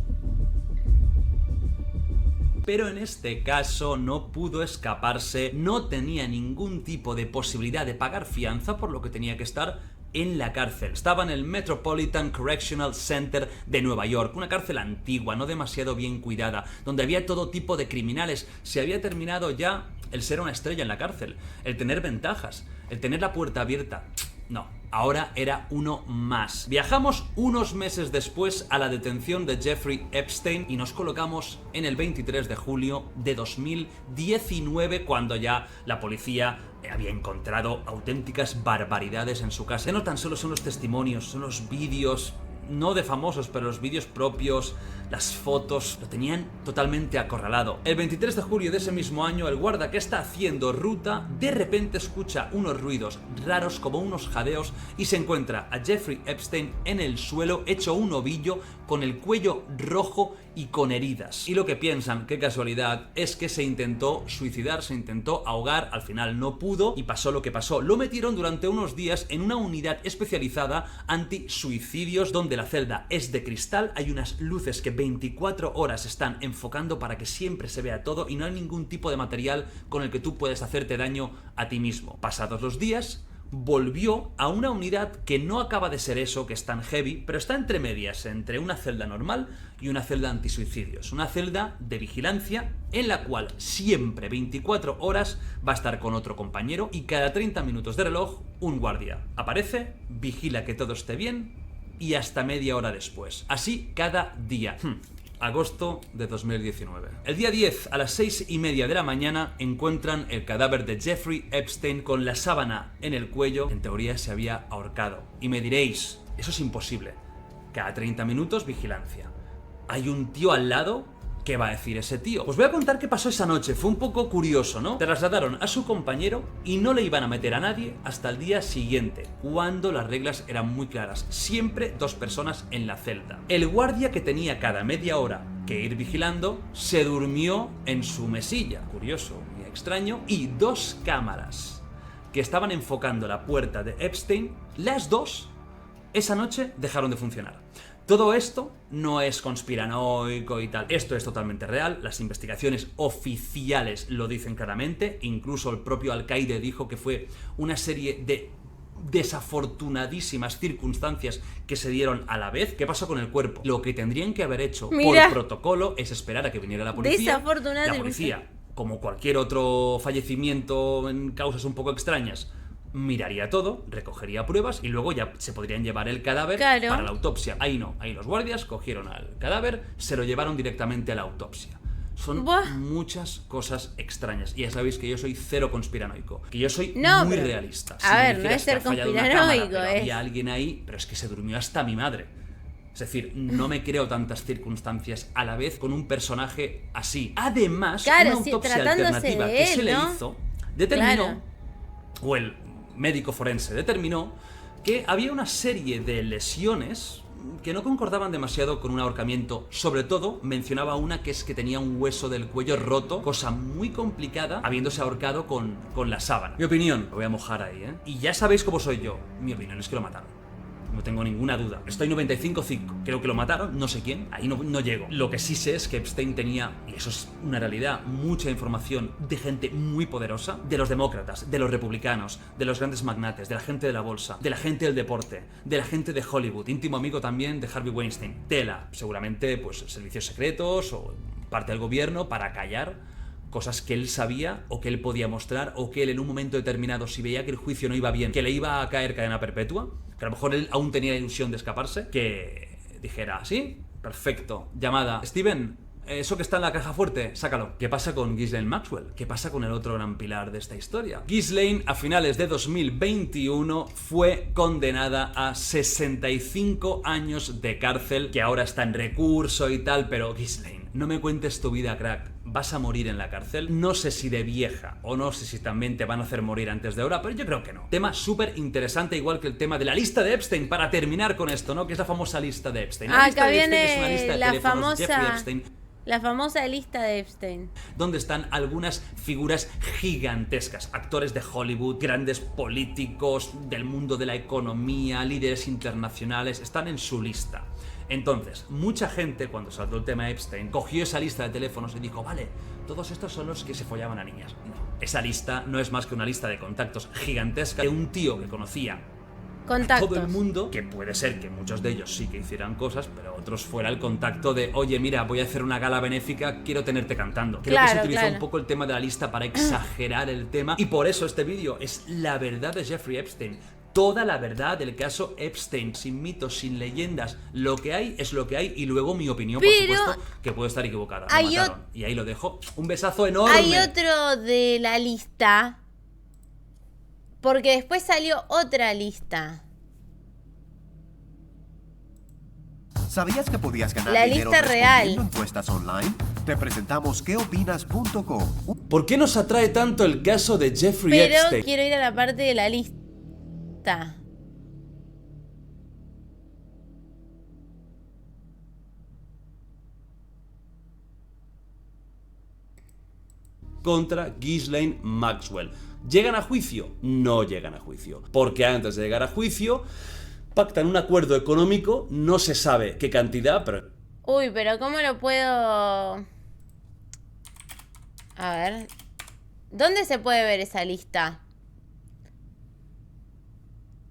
Pero en este caso no pudo escaparse, no tenía ningún tipo de posibilidad de pagar fianza, por lo que tenía que estar en la cárcel. Estaba en el Metropolitan Correctional Center de Nueva York, una cárcel antigua, no demasiado bien cuidada, donde había todo tipo de criminales. Se había terminado ya el ser una estrella en la cárcel, el tener ventajas, el tener la puerta abierta. No, ahora era uno más. Viajamos unos meses después a la detención de Jeffrey Epstein y nos colocamos en el 23 de julio de 2019, cuando ya la policía había encontrado auténticas barbaridades en su casa. No tan solo son los testimonios, son los vídeos, no de famosos, pero los vídeos propios, las fotos, lo tenían totalmente acorralado. El 23 de julio de ese mismo año, el guarda que está haciendo ruta, de repente escucha unos ruidos raros, como unos jadeos, y se encuentra a Jeffrey Epstein en el suelo, hecho un ovillo, con el cuello rojo y con heridas. Y lo que piensan, qué casualidad, es que se intentó suicidar, se intentó ahogar, al final no pudo y pasó lo que pasó. Lo metieron durante unos días en una unidad especializada anti-suicidios, donde la celda es de cristal, hay unas luces que 24 horas están enfocando para que siempre se vea todo y no hay ningún tipo de material con el que tú puedes hacerte daño a ti mismo. Pasados los días, volvió a una unidad que no acaba de ser eso, que es tan heavy, pero está entre medias, entre una celda normal y una celda antisuicidios. Una celda de vigilancia en la cual siempre 24 horas va a estar con otro compañero y cada 30 minutos de reloj un guardia aparece, vigila que todo esté bien y hasta media hora después. Así cada día. Agosto de 2019. El día 10 a las 6:30 de la mañana encuentran el cadáver de Jeffrey Epstein con la sábana en el cuello. En teoría se había ahorcado. Y me diréis, eso es imposible. Cada 30 minutos vigilancia. Hay un tío al lado. ¿Qué va a decir ese tío? Os voy a contar qué pasó esa noche. Fue un poco curioso, ¿no? Trasladaron a su compañero y no le iban a meter a nadie hasta el día siguiente, cuando las reglas eran muy claras. Siempre 2 personas en la celda. El guardia, que tenía cada media hora que ir vigilando, se durmió en su mesilla. Curioso y extraño. Y 2 cámaras que estaban enfocando la puerta de Epstein, las 2, esa noche dejaron de funcionar. Todo esto no es conspiranoico y tal, esto es totalmente real, las investigaciones oficiales lo dicen claramente, incluso el propio alcaide dijo que fue una serie de desafortunadísimas circunstancias que se dieron a la vez. ¿Qué pasó con el cuerpo? Lo que tendrían que haber hecho por protocolo es esperar a que viniera la policía. La policía, como cualquier otro fallecimiento en causas un poco extrañas, miraría todo, recogería pruebas y luego ya se podrían llevar el cadáver para la autopsia. Ahí no, ahí los guardias cogieron al cadáver, se lo llevaron directamente a la autopsia. Son muchas cosas extrañas. Y ya sabéis que yo soy cero conspiranoico, que yo soy muy realista. A ver, no es ser conspiranoico, había alguien ahí, pero es que se durmió hasta mi madre. Es decir, no me creo tantas circunstancias a la vez con un personaje así. Además, una autopsia alternativa que se le hizo determinó, o el médico forense determinó, que había una serie de lesiones que no concordaban demasiado con un ahorcamiento. Sobre todo mencionaba una que es que tenía un hueso del cuello roto, cosa muy complicada, habiéndose ahorcado con la sábana. Mi opinión, lo voy a mojar ahí, ¿eh? Y ya sabéis cómo soy yo. Mi opinión es que lo mataron. no tengo ninguna duda. Estoy 95-5. Creo que lo mataron, no sé quién, ahí no llego. Lo que sí sé es que Epstein tenía, y eso es una realidad, mucha información de gente muy poderosa, de los demócratas, de los republicanos, de los grandes magnates, de la gente de la bolsa, de la gente del deporte, de la gente de Hollywood, íntimo amigo también de Harvey Weinstein. Tela, seguramente pues servicios secretos o parte del gobierno para callar cosas que él sabía o que él podía mostrar, o que él en un momento determinado, si veía que el juicio no iba bien, que le iba a caer cadena perpetua, que a lo mejor él aún tenía la ilusión de escaparse, que dijera, ¿sí? Perfecto. Llamada. Steven, eso que está en la caja fuerte, sácalo. ¿Qué pasa con Ghislaine Maxwell? ¿Qué pasa con el otro gran pilar de esta historia? Ghislaine, a finales de 2021, fue condenada a 65 años de cárcel, que ahora está en recurso y tal, pero Ghislaine, no me cuentes tu vida, crack. Vas a morir en la cárcel. No sé si de vieja o no sé si también te van a hacer morir antes de hora, pero yo creo que no. Tema súper interesante, igual que el tema de la lista de Epstein, para terminar con esto, ¿no? Que es la famosa lista de Epstein. La lista acá de Epstein viene es una lista de teléfonos de Jeffrey Epstein, la famosa lista de Epstein, donde están algunas figuras gigantescas, actores de Hollywood, grandes políticos del mundo de la economía, líderes internacionales, están en su lista. Entonces, mucha gente, cuando saltó el tema Epstein, cogió esa lista de teléfonos y dijo, vale, todos estos son los que se follaban a niñas. No, esa lista no es más que una lista de contactos gigantesca de un tío que conocía a todo el mundo, que puede ser que muchos de ellos sí que hicieran cosas, pero otros fuera el contacto de, oye, mira, voy a hacer una gala benéfica, quiero tenerte cantando. Creo que se utilizó un poco el tema de la lista para exagerar el tema, y por eso este vídeo es la verdad de Jeffrey Epstein. Toda la verdad del caso Epstein, sin mitos, sin leyendas. Lo que hay es lo que hay, y luego mi opinión, por supuesto, que puedo estar equivocada. Lo mataron. Y ahí lo dejo. Un besazo enorme. Hay otro de la lista, porque después salió otra lista. ¿Sabías que podías ganar la dinero lista real respondiendo encuestas online? Te presentamos queopinas.com. ¿Por qué nos atrae tanto el caso de Jeffrey Epstein? Pero quiero ir a la parte de la lista. Contra Ghislaine Maxwell. ¿Llegan a juicio? No llegan a juicio. Porque antes de llegar a juicio, pactan un acuerdo económico, no se sabe qué cantidad, pero... Uy, pero ¿cómo lo puedo...? A ver. ¿Dónde se puede ver esa lista?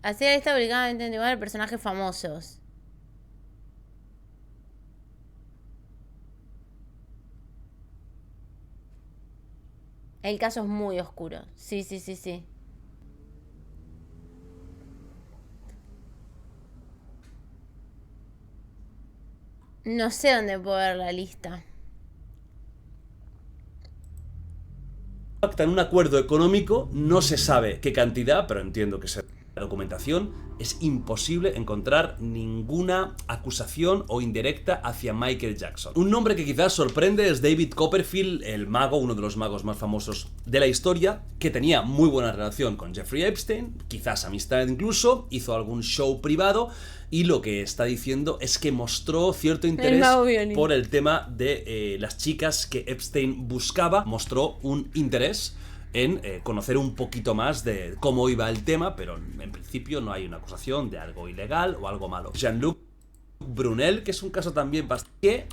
Así la lista obligadamente igual de personajes famosos. El caso es muy oscuro. Sí, sí, sí, sí. No sé dónde puedo ver la lista. Pactan un acuerdo económico, no se sabe qué cantidad, pero entiendo que la documentación. Es imposible encontrar ninguna acusación o indirecta hacia Michael Jackson. Un nombre que quizás sorprende es David Copperfield, el mago, uno de los magos más famosos de la historia, que tenía muy buena relación con Jeffrey Epstein, quizás amistad incluso, hizo algún show privado, y lo que está diciendo es que mostró cierto interés por el tema de las chicas que Epstein buscaba, mostró un interés en conocer un poquito más de cómo iba el tema, pero en principio no hay una acusación de algo ilegal o algo malo. Jean-Luc Brunel, que es un caso también bastante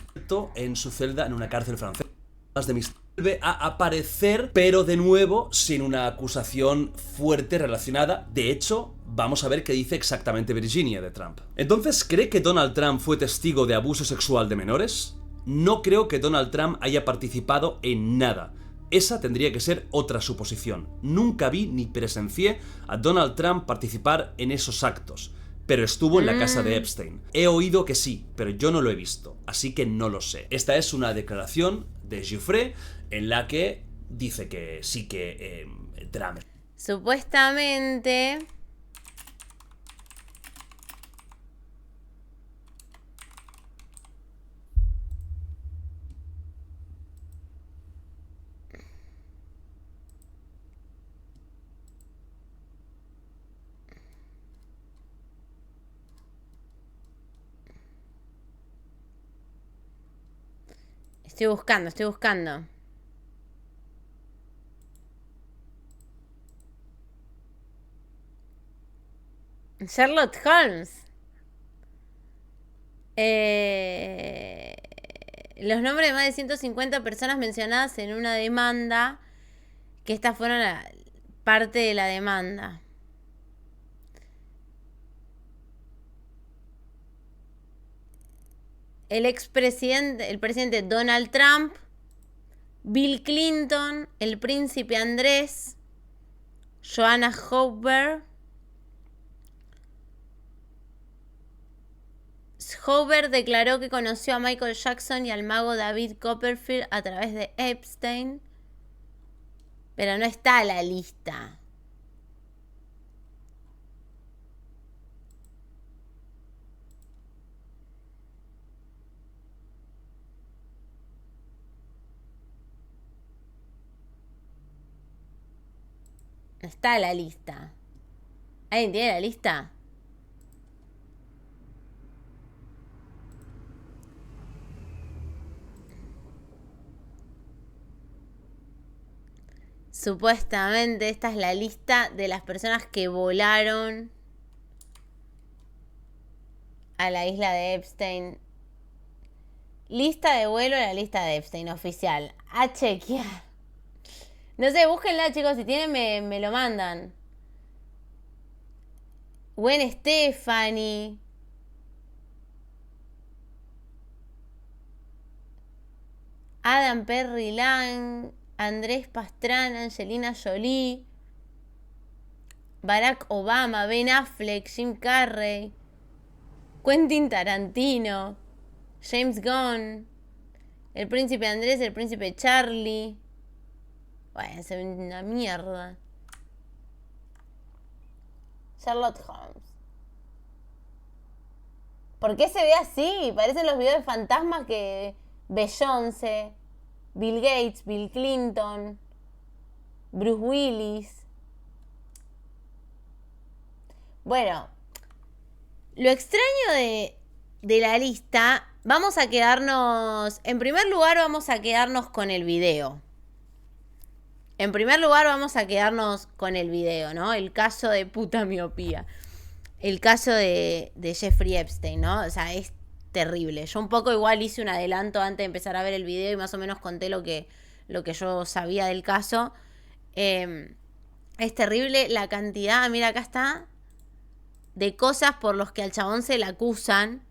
en su celda en una cárcel francesa. Más de mis vuelve a aparecer, pero de nuevo sin una acusación fuerte relacionada. De hecho, vamos a ver qué dice exactamente Virginia de Trump. Entonces, ¿cree que Donald Trump fue testigo de abuso sexual de menores? No creo que Donald Trump haya participado en nada. Esa tendría que ser otra suposición. Nunca vi ni presencié a Donald Trump participar en esos actos, pero estuvo en la casa de Epstein. He oído que sí, pero yo no lo he visto, así que no lo sé. Esta es una declaración de Giuffre en la que dice que sí que Trump... Supuestamente... Estoy buscando. Sherlock Holmes. Los nombres de más de 150 personas mencionadas en una demanda, que estas fueron parte de la demanda. El presidente Donald Trump, Bill Clinton, el príncipe Andrés, Joanna Hoover. Hoover declaró que conoció a Michael Jackson y al mago David Copperfield a través de Epstein, pero no está la lista. No está la lista. ¿Alguien tiene la lista? Supuestamente esta es la lista de las personas que volaron a la isla de Epstein. Lista de vuelo a la lista de Epstein, oficial. A chequear. No sé, búsquenla, chicos. Si tienen, me lo mandan. Gwen Stefani. Adam Perry Lang. Andrés Pastrana. Angelina Jolie. Barack Obama. Ben Affleck. Jim Carrey. Quentin Tarantino. James Gunn. El príncipe Andrés. El príncipe Charlie. Bueno, se ve una mierda. Sherlock Holmes. ¿Por qué se ve así? Parecen los videos de fantasmas que Beyoncé, Bill Gates, Bill Clinton, Bruce Willis. Bueno, lo extraño de la lista, vamos a quedarnos... En primer lugar vamos a quedarnos con el video. ¿No? El caso de puta miopía. El caso de Jeffrey Epstein, ¿no? O sea, es terrible. Yo un poco igual hice un adelanto antes de empezar a ver el video y más o menos conté lo que yo sabía del caso. Es terrible la cantidad, mira acá está, de cosas por los que al chabón se le acusan,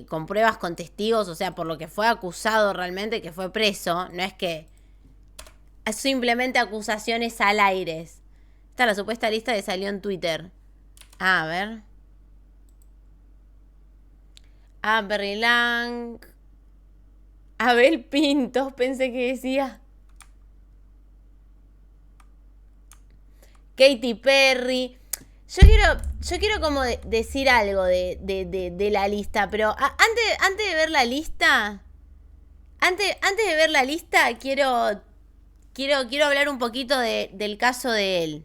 con pruebas, con testigos, o sea, por lo que fue acusado realmente, que fue preso. No es que simplemente acusaciones al aire. Esta es la supuesta lista que salió en Twitter. A ver. Perry Lang. Abel Pintos, pensé que decía. Katy Perry. Yo quiero como decir algo de la lista, pero antes de ver la lista, quiero hablar un poquito del caso de él.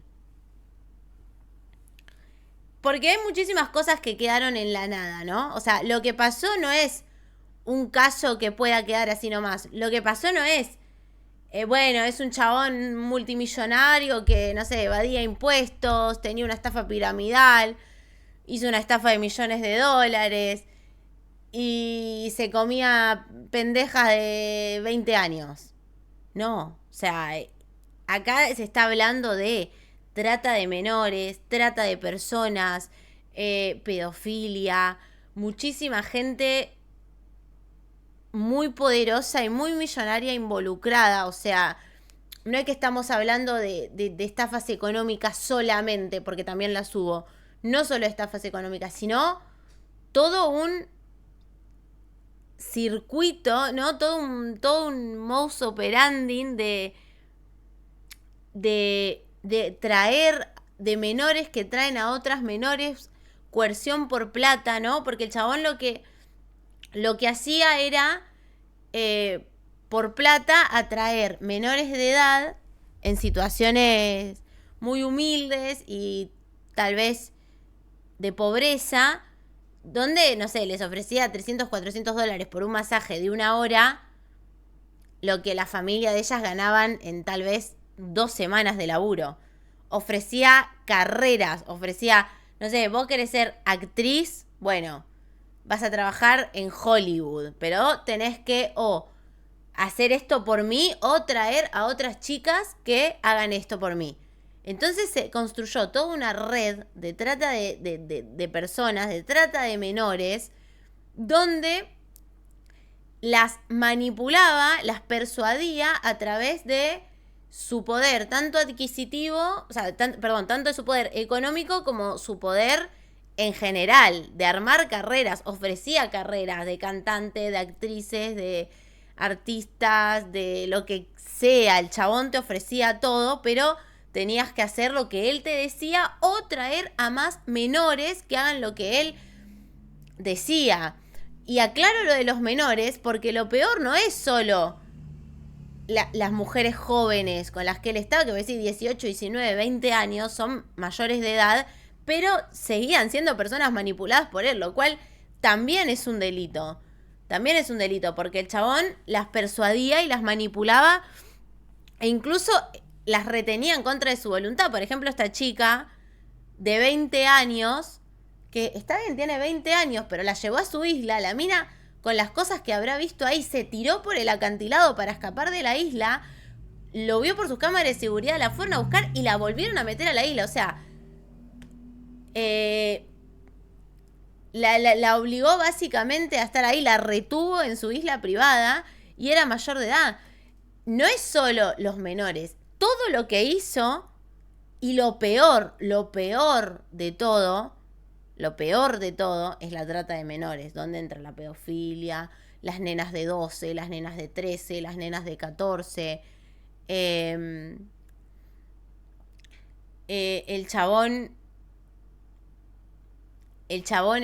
Porque hay muchísimas cosas que quedaron en la nada, ¿no? O sea, lo que pasó no es un caso que pueda quedar así nomás. Lo que pasó no es, es un chabón multimillonario que, no sé, evadía impuestos, tenía una estafa piramidal, hizo una estafa de millones de dólares y se comía pendejas de 20 años. No, o sea, acá se está hablando de trata de menores, trata de personas, pedofilia, muchísima gente muy poderosa y muy millonaria involucrada. O sea, no es que estamos hablando de estafas económicas solamente, porque también las hubo. No solo estafas económicas, sino todo un circuito, ¿no? Todo un modus operandi de traer de menores que traen a otras menores, coerción por plata, ¿no? Porque el chabón lo que hacía era, por plata, atraer menores de edad en situaciones muy humildes y tal vez de pobreza, donde, no sé, les ofrecía 300, 400 dólares por un masaje de 1 hora, lo que la familia de ellas ganaban en tal vez 2 semanas de laburo. Ofrecía carreras, ofrecía, no sé, vos querés ser actriz, bueno, vas a trabajar en Hollywood, pero tenés que o hacer esto por mí o traer a otras chicas que hagan esto por mí. Entonces se construyó toda una red de trata de personas, de trata de menores, donde las manipulaba, las persuadía a través de su poder, tanto adquisitivo, o sea, tanto de su poder económico como su poder en general, de armar carreras. Ofrecía carreras de cantantes, de actrices, de artistas, de lo que sea. El chabón te ofrecía todo, pero tenías que hacer lo que él te decía o traer a más menores que hagan lo que él decía. Y aclaro lo de los menores porque lo peor no es solo las mujeres jóvenes con las que él estaba, que voy a decir 18, 19, 20 años, son mayores de edad, pero seguían siendo personas manipuladas por él, lo cual también es un delito. También es un delito porque el chabón las persuadía y las manipulaba e incluso las retenía en contra de su voluntad. Por ejemplo, esta chica de 20 años, que está bien, tiene 20 años, pero la llevó a su isla. La mina, con las cosas que habrá visto ahí, se tiró por el acantilado para escapar de la isla, lo vio por sus cámaras de seguridad, la fueron a buscar y la volvieron a meter a la isla. O sea, la obligó básicamente a estar ahí, la retuvo en su isla privada y era mayor de edad. No es solo los menores, todo lo que hizo y lo peor de todo es la trata de menores, donde entra la pedofilia, las nenas de 12, las nenas de 13, las nenas de 14. El chabón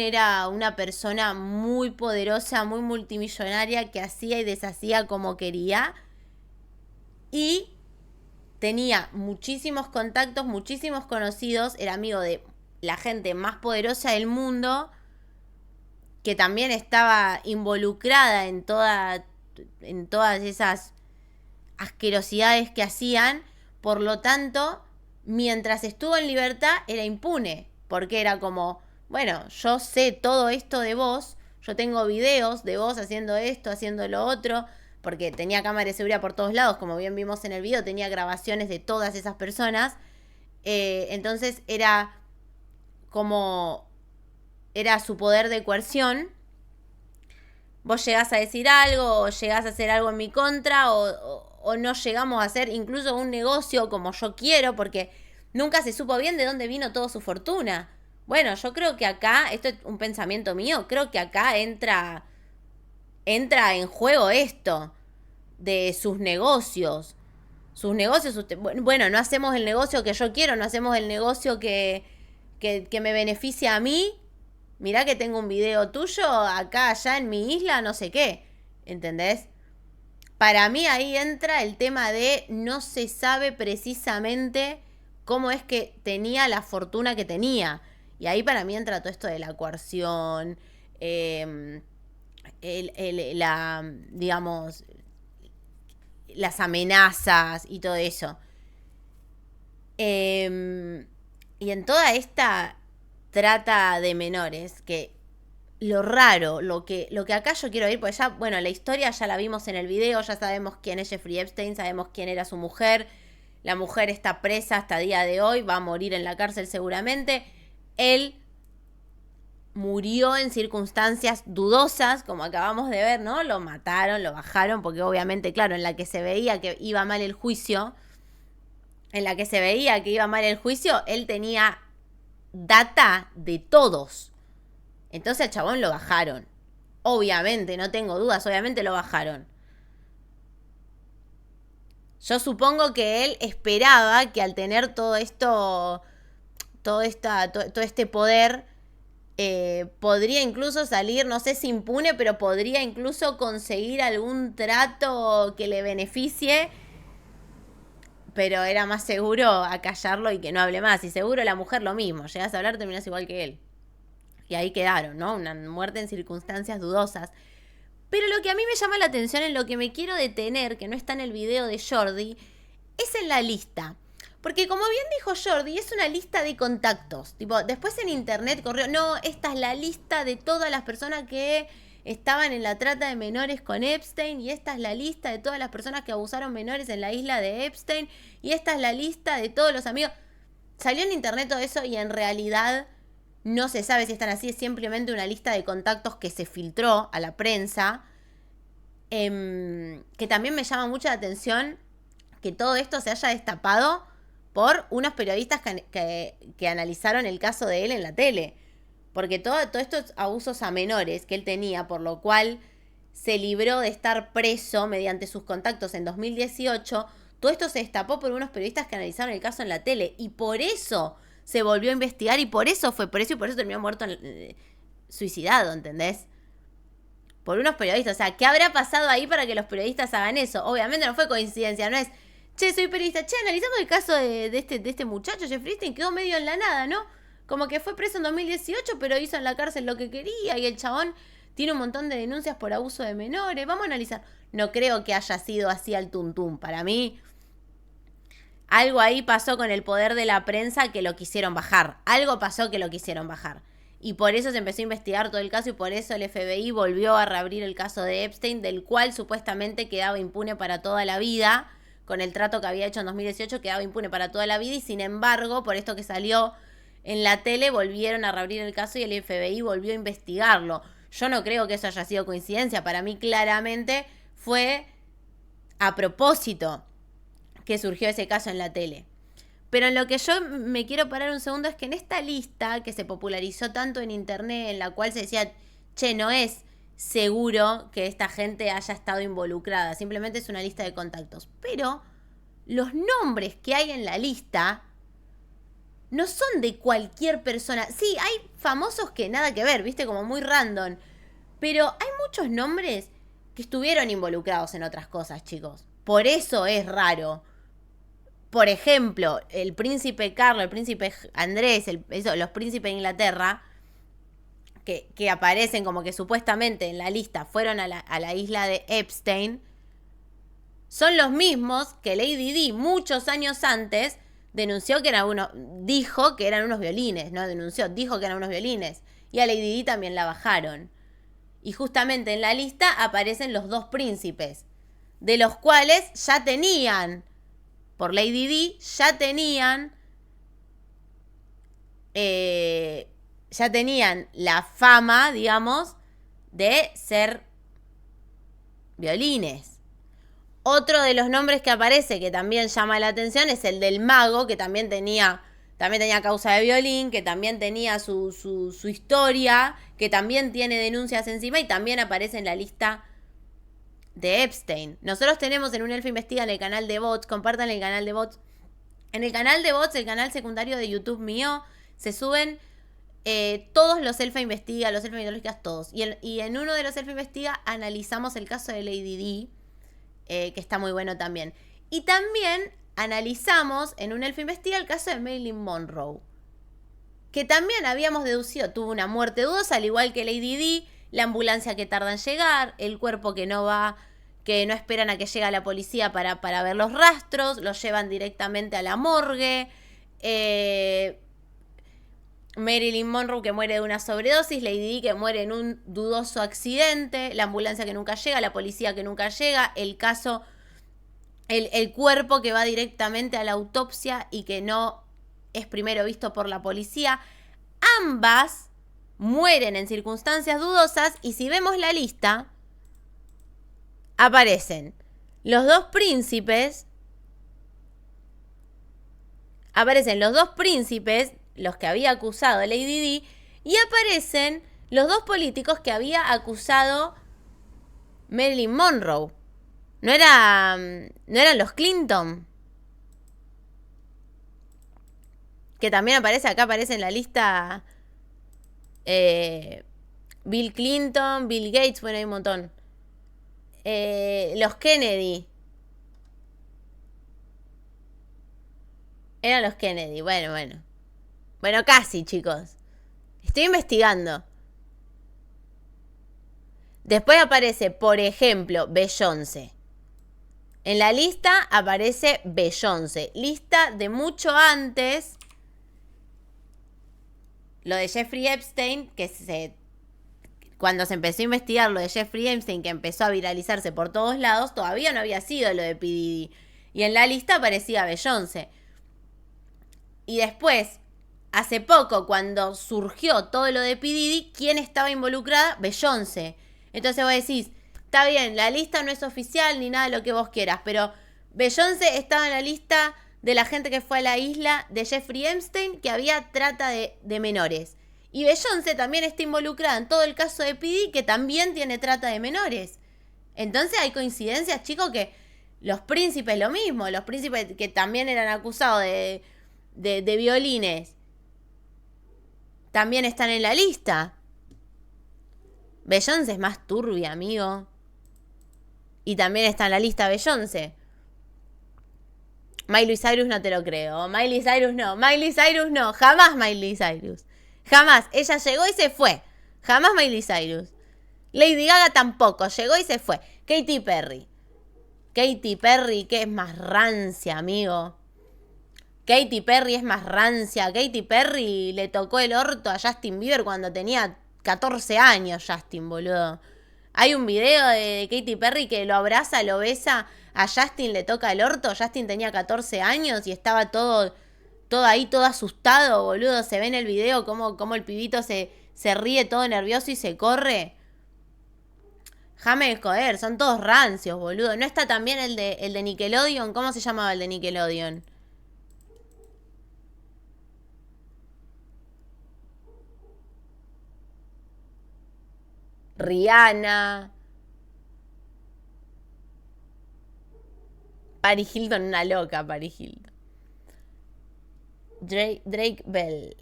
era una persona muy poderosa, muy multimillonaria, que hacía y deshacía como quería. Y tenía muchísimos contactos, muchísimos conocidos, era amigo de la gente más poderosa del mundo, que también estaba involucrada en todas esas asquerosidades que hacían. Por lo tanto, mientras estuvo en libertad era impune, porque era como, bueno, yo sé todo esto de vos, yo tengo videos de vos haciendo esto, haciendo lo otro, porque tenía cámara de seguridad por todos lados, como bien vimos en el video, tenía grabaciones de todas esas personas. Entonces era su poder de coerción. Vos llegás a decir algo, o llegás a hacer algo en mi contra, o no llegamos a hacer incluso un negocio como yo quiero, porque nunca se supo bien de dónde vino toda su fortuna. Bueno, yo creo que acá, esto es un pensamiento mío, creo que acá entra en juego esto de sus negocios. Sus negocios, bueno, no hacemos el negocio que yo quiero, no hacemos el negocio que me beneficia a mí. Mirá que tengo un video tuyo acá, allá en mi isla, no sé qué. ¿Entendés? Para mí ahí entra el tema de no se sabe precisamente cómo es que tenía la fortuna que tenía. Y ahí para mí entra todo esto de la coerción, digamos, las amenazas y todo eso. Y en toda esta trata de menores, que lo raro, lo que acá yo quiero ir, porque ya, bueno, la historia ya la vimos en el video, ya sabemos quién es Jeffrey Epstein, sabemos quién era su mujer. La mujer está presa hasta el día de hoy, va a morir en la cárcel seguramente. Él murió en circunstancias dudosas, como acabamos de ver, ¿no? Lo mataron, lo bajaron, porque obviamente, claro, en la que se veía que iba mal el juicio, él tenía data de todos. Entonces al chabón lo bajaron. Obviamente, no tengo dudas, obviamente lo bajaron. Yo supongo que él esperaba que al tener todo este poder, podría incluso salir, no sé si impune, pero podría incluso conseguir algún trato que le beneficie. Pero era más seguro acallarlo y que no hable más. Y seguro la mujer lo mismo. Llegás a hablar, terminás igual que él. Y ahí quedaron, ¿no? Una muerte en circunstancias dudosas. Pero lo que a mí me llama la atención, en lo que me quiero detener, que no está en el video de Jordi, es en la lista. Porque como bien dijo Jordi, es una lista de contactos. Tipo, después en internet corrió, no, esta es la lista de todas las personas que estaban en la trata de menores con Epstein, y esta es la lista de todas las personas que abusaron menores en la isla de Epstein, y esta es la lista de todos los amigos. Salió en internet todo eso y en realidad no se sabe si están así, es simplemente una lista de contactos que se filtró a la prensa. Que también me llama mucha la atención que todo esto se haya destapado por unos periodistas que analizaron el caso de él en la tele. Porque todos estos abusos a menores que él tenía, por lo cual se libró de estar preso mediante sus contactos en 2018, todo esto se destapó por unos periodistas que analizaron el caso en la tele. Y por eso se volvió a investigar y por eso terminó muerto, suicidado, ¿entendés? Por unos periodistas. O sea, ¿qué habrá pasado ahí para que los periodistas hagan eso? Obviamente no fue coincidencia, no es... Che, soy periodista. Che, analizamos el caso de este muchacho, Jeffrey Epstein, quedó medio en la nada, ¿no? Como que fue preso en 2018, pero hizo en la cárcel lo que quería y el chabón tiene un montón de denuncias por abuso de menores. Vamos a analizar. No creo que haya sido así al tuntún. Para mí, algo ahí pasó con el poder de la prensa que lo quisieron bajar. Algo pasó que lo quisieron bajar. Y por eso se empezó a investigar todo el caso y por eso el FBI volvió a reabrir el caso de Epstein, del cual supuestamente quedaba impune para toda la vida. Con el trato que había hecho en 2018 quedaba impune para toda la vida y sin embargo, por esto que salió en la tele, volvieron a reabrir el caso y el FBI volvió a investigarlo. Yo no creo que eso haya sido coincidencia. Para mí claramente fue a propósito que surgió ese caso en la tele. Pero en lo que yo me quiero parar un segundo es que en esta lista que se popularizó tanto en internet, en la cual se decía, che, no es seguro que esta gente haya estado involucrada, simplemente es una lista de contactos. Pero los nombres que hay en la lista no son de cualquier persona. Sí, hay famosos que nada que ver, viste, como muy random. Pero hay muchos nombres que estuvieron involucrados en otras cosas, chicos. Por eso es raro. Por ejemplo, el príncipe Carlos, el príncipe Andrés, los príncipes de Inglaterra, que aparecen como que supuestamente en la lista fueron a la isla de Epstein, son los mismos que Lady Di muchos años antes dijo que eran unos violines, no dijo que eran unos violines. Y a Lady Di también la bajaron. Y justamente en la lista aparecen los dos príncipes, de los cuales ya tenían, por Lady Di, ya tenían la fama, digamos, de ser violines. Otro de los nombres que aparece, que también llama la atención, es el del mago, que también tenía causa de violín, que también tenía su historia, que también tiene denuncias encima y también aparece en la lista de Epstein. Nosotros tenemos en Un Elfo Investiga en el canal de bots, compartan el canal de bots. En el canal de bots, el canal secundario de YouTube mío, se suben todos los Elfa Investiga, los Elfa Mitológicas, todos. Y en uno de los Elfa Investiga analizamos el caso de Lady Di, que está muy bueno también. Y también analizamos en Un Elfo Investiga el caso de Marilyn Monroe, que también habíamos deducido, tuvo una muerte dudosa, al igual que Lady Di, la ambulancia que tarda en llegar, el cuerpo que no esperan a que llegue la policía para ver los rastros, los llevan directamente a la morgue, Marilyn Monroe que muere de una sobredosis, Lady Di que muere en un dudoso accidente, la ambulancia que nunca llega, la policía que nunca llega, el caso, el cuerpo que va directamente a la autopsia y que no es primero visto por la policía. Ambas mueren en circunstancias dudosas y si vemos la lista, aparecen los dos príncipes, los que había acusado Lady Di, y aparecen los dos políticos que había acusado Marilyn Monroe. ¿No eran los Clinton? Que también aparece en la lista Bill Clinton, Bill Gates, bueno, hay un montón. Los Kennedy. Eran los Kennedy, bueno. Bueno, casi, chicos. Estoy investigando. Después aparece, por ejemplo, Beyoncé. En la lista aparece Beyoncé. Lista de mucho antes. Lo de Jeffrey Epstein, cuando se empezó a investigar lo de Jeffrey Epstein, que empezó a viralizarse por todos lados, todavía no había sido lo de P. Diddy. Y en la lista aparecía Beyoncé. Y después, hace poco, cuando surgió todo lo de P. Diddy, ¿quién estaba involucrada? Beyoncé. Entonces vos decís, está bien, la lista no es oficial ni nada de lo que vos quieras, pero Beyoncé estaba en la lista de la gente que fue a la isla de Jeffrey Epstein, que había trata de menores. Y Beyoncé también está involucrada en todo el caso de P. Diddy, que también tiene trata de menores. Entonces hay coincidencias, chicos, que los príncipes lo mismo. Los príncipes que también eran acusados de violines también están en la lista. Beyoncé es más turbia, amigo. Y también está en la lista Beyoncé. Miley Cyrus no te lo creo. Miley Cyrus no. Miley Cyrus no. Jamás Miley Cyrus. Jamás. Ella llegó y se fue. Jamás Miley Cyrus. Lady Gaga tampoco. Llegó y se fue. Katy Perry. Katy Perry, que es más rancia, amigo. Katy Perry es más rancia. Katy Perry le tocó el orto a Justin Bieber cuando tenía 14 años, Justin, boludo. Hay un video de Katy Perry que lo abraza, lo besa, a Justin le toca el orto. Justin tenía 14 años y estaba todo ahí, todo asustado, boludo. Se ve en el video cómo el pibito se ríe todo nervioso y se corre. Jame de joder, son todos rancios, boludo. ¿No está también el de Nickelodeon? ¿Cómo se llamaba el de Nickelodeon? Rihanna. Paris Hilton, una loca, Paris Hilton. Drake Bell.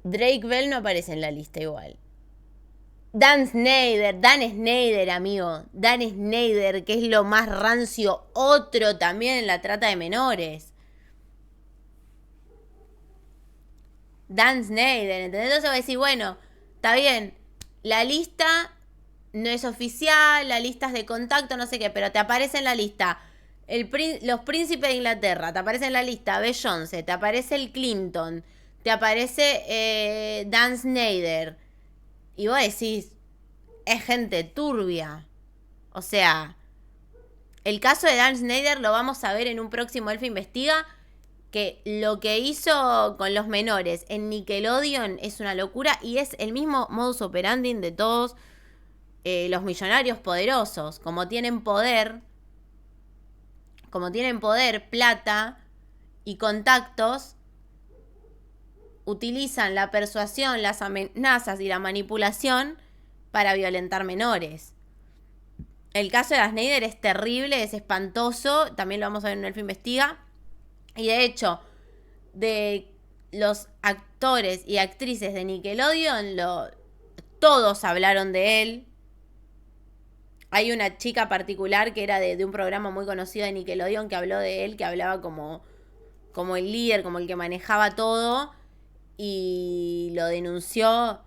Drake Bell no aparece en la lista igual. Dan Schneider, amigo. Dan Schneider, que es lo más rancio. Otro también en la trata de menores. Dan Schneider, ¿entendés? Entonces voy a decir, bueno, está bien. La lista no es oficial, la lista es de contacto, no sé qué, pero te aparece en la lista los príncipes de Inglaterra, te aparece en la lista Beyoncé, te aparece el Clinton, te aparece Dan Schneider. Y vos decís, es gente turbia. O sea, el caso de Dan Schneider lo vamos a ver en un próximo Elfa Investiga, que lo que hizo con los menores en Nickelodeon es una locura y es el mismo modus operandi de todos los millonarios poderosos. Como tienen poder, plata y contactos, utilizan la persuasión, las amenazas y la manipulación para violentar menores. El caso de Dan Schneider es terrible, es espantoso, también lo vamos a ver en Elfa Investiga. Y de hecho, de los actores y actrices de Nickelodeon, todos hablaron de él. Hay una chica particular que era de un programa muy conocido de Nickelodeon que habló de él, que hablaba como el líder, como el que manejaba todo. Y lo denunció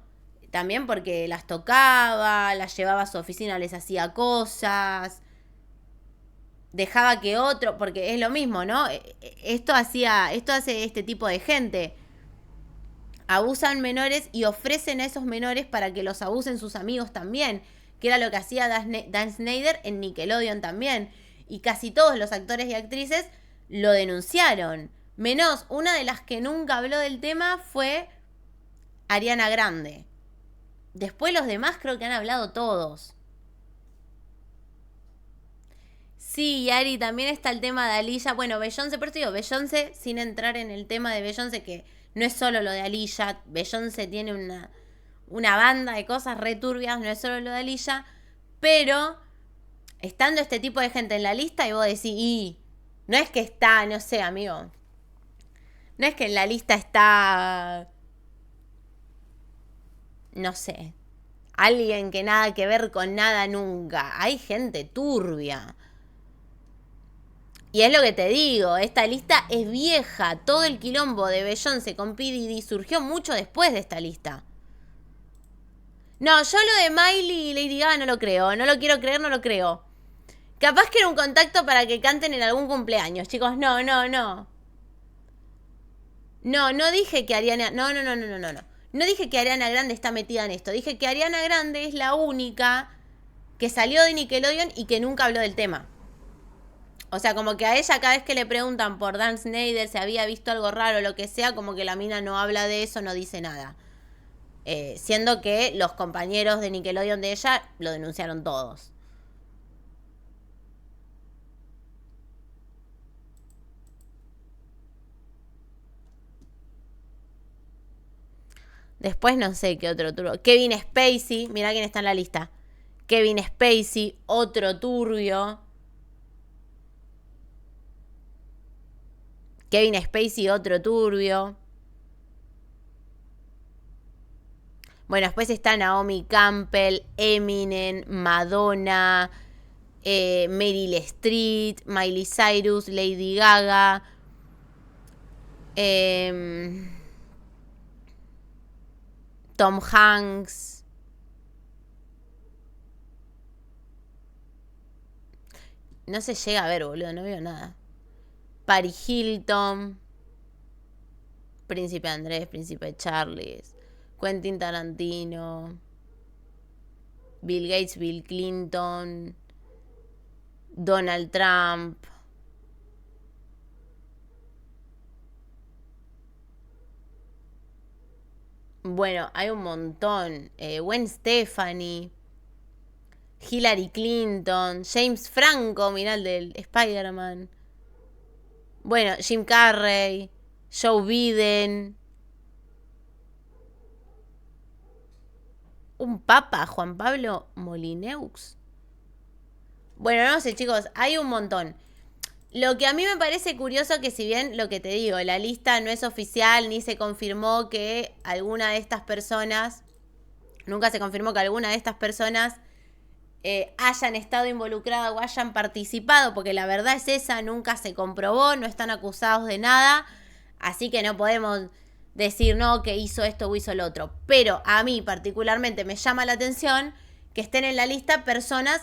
también porque las tocaba, las llevaba a su oficina, les hacía cosas. Dejaba que otro, porque es lo mismo, ¿no? Esto hace este tipo de gente. Abusan menores y ofrecen a esos menores para que los abusen sus amigos también, que era lo que hacía Dan Schneider en Nickelodeon también. Y casi todos los actores y actrices lo denunciaron. Menos una de las que nunca habló del tema fue Ariana Grande. Después los demás creo que han hablado todos. Sí, Ari, también está el tema de Alisha. Bueno, Beyoncé, por eso digo, Beyoncé, sin entrar en el tema de Beyoncé, que no es solo lo de Alisha. Beyoncé tiene una banda de cosas re turbias, no es solo lo de Alisha. Pero, estando este tipo de gente en la lista, y vos decís, y no es que está, no sé, amigo. No es que en la lista está, no sé, alguien que nada que ver con nada nunca. Hay gente turbia. Y es lo que te digo, esta lista es vieja. Todo el quilombo de Beyoncé con P. Diddy surgió mucho después de esta lista. No, yo lo de Miley y Lady Gaga no lo creo. No lo quiero creer, no lo creo. Capaz que era un contacto para que canten en algún cumpleaños, chicos. No. No dije que Ariana... No. No dije que Ariana Grande está metida en esto. Dije que Ariana Grande es la única que salió de Nickelodeon y que nunca habló del tema. O sea, como que a ella cada vez que le preguntan por Dan Snyder, si había visto algo raro o lo que sea, como que la mina no habla de eso, no dice nada. Siendo que los compañeros de Nickelodeon de ella lo denunciaron todos. Después no sé qué otro turbio. Kevin Spacey, mirá quién está en la lista. Kevin Spacey, otro turbio. Kevin Spacey, otro turbio. Bueno, después está Naomi Campbell, Eminem, Madonna, Meryl Streep, Miley Cyrus, Lady Gaga. Tom Hanks. No se llega a ver, boludo, no veo nada. Paris Hilton. Príncipe Andrés, Príncipe Charles. Quentin Tarantino. Bill Gates, Bill Clinton. Donald Trump. Bueno, hay un montón. Gwen Stefani. Hillary Clinton. James Franco, mirá el del Spider-Man. Bueno, Jim Carrey. Joe Biden. Un papa, Juan Pablo Molineux. Bueno, no sé, chicos, hay un montón. Lo que a mí me parece curioso que si bien lo que te digo, la lista no es oficial ni se confirmó que alguna de estas personas, nunca se confirmó que alguna de estas personas hayan estado involucradas o hayan participado, porque la verdad es esa, nunca se comprobó, no están acusados de nada, así que no podemos decir no, que hizo esto o hizo lo otro. Pero a mí particularmente me llama la atención que estén en la lista personas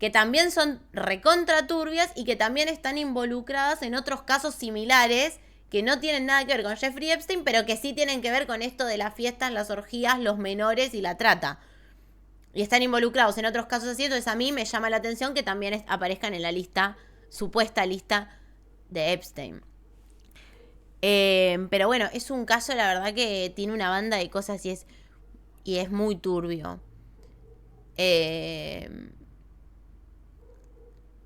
que también son recontra turbias y que también están involucradas en otros casos similares que no tienen nada que ver con Jeffrey Epstein, pero que sí tienen que ver con esto de las fiestas, las orgías, los menores y la trata. Y están involucrados en otros casos así, entonces a mí me llama la atención que también aparezcan en la lista, supuesta lista de Epstein. Pero bueno, es un caso, la verdad, que tiene una banda de cosas y es muy turbio. P.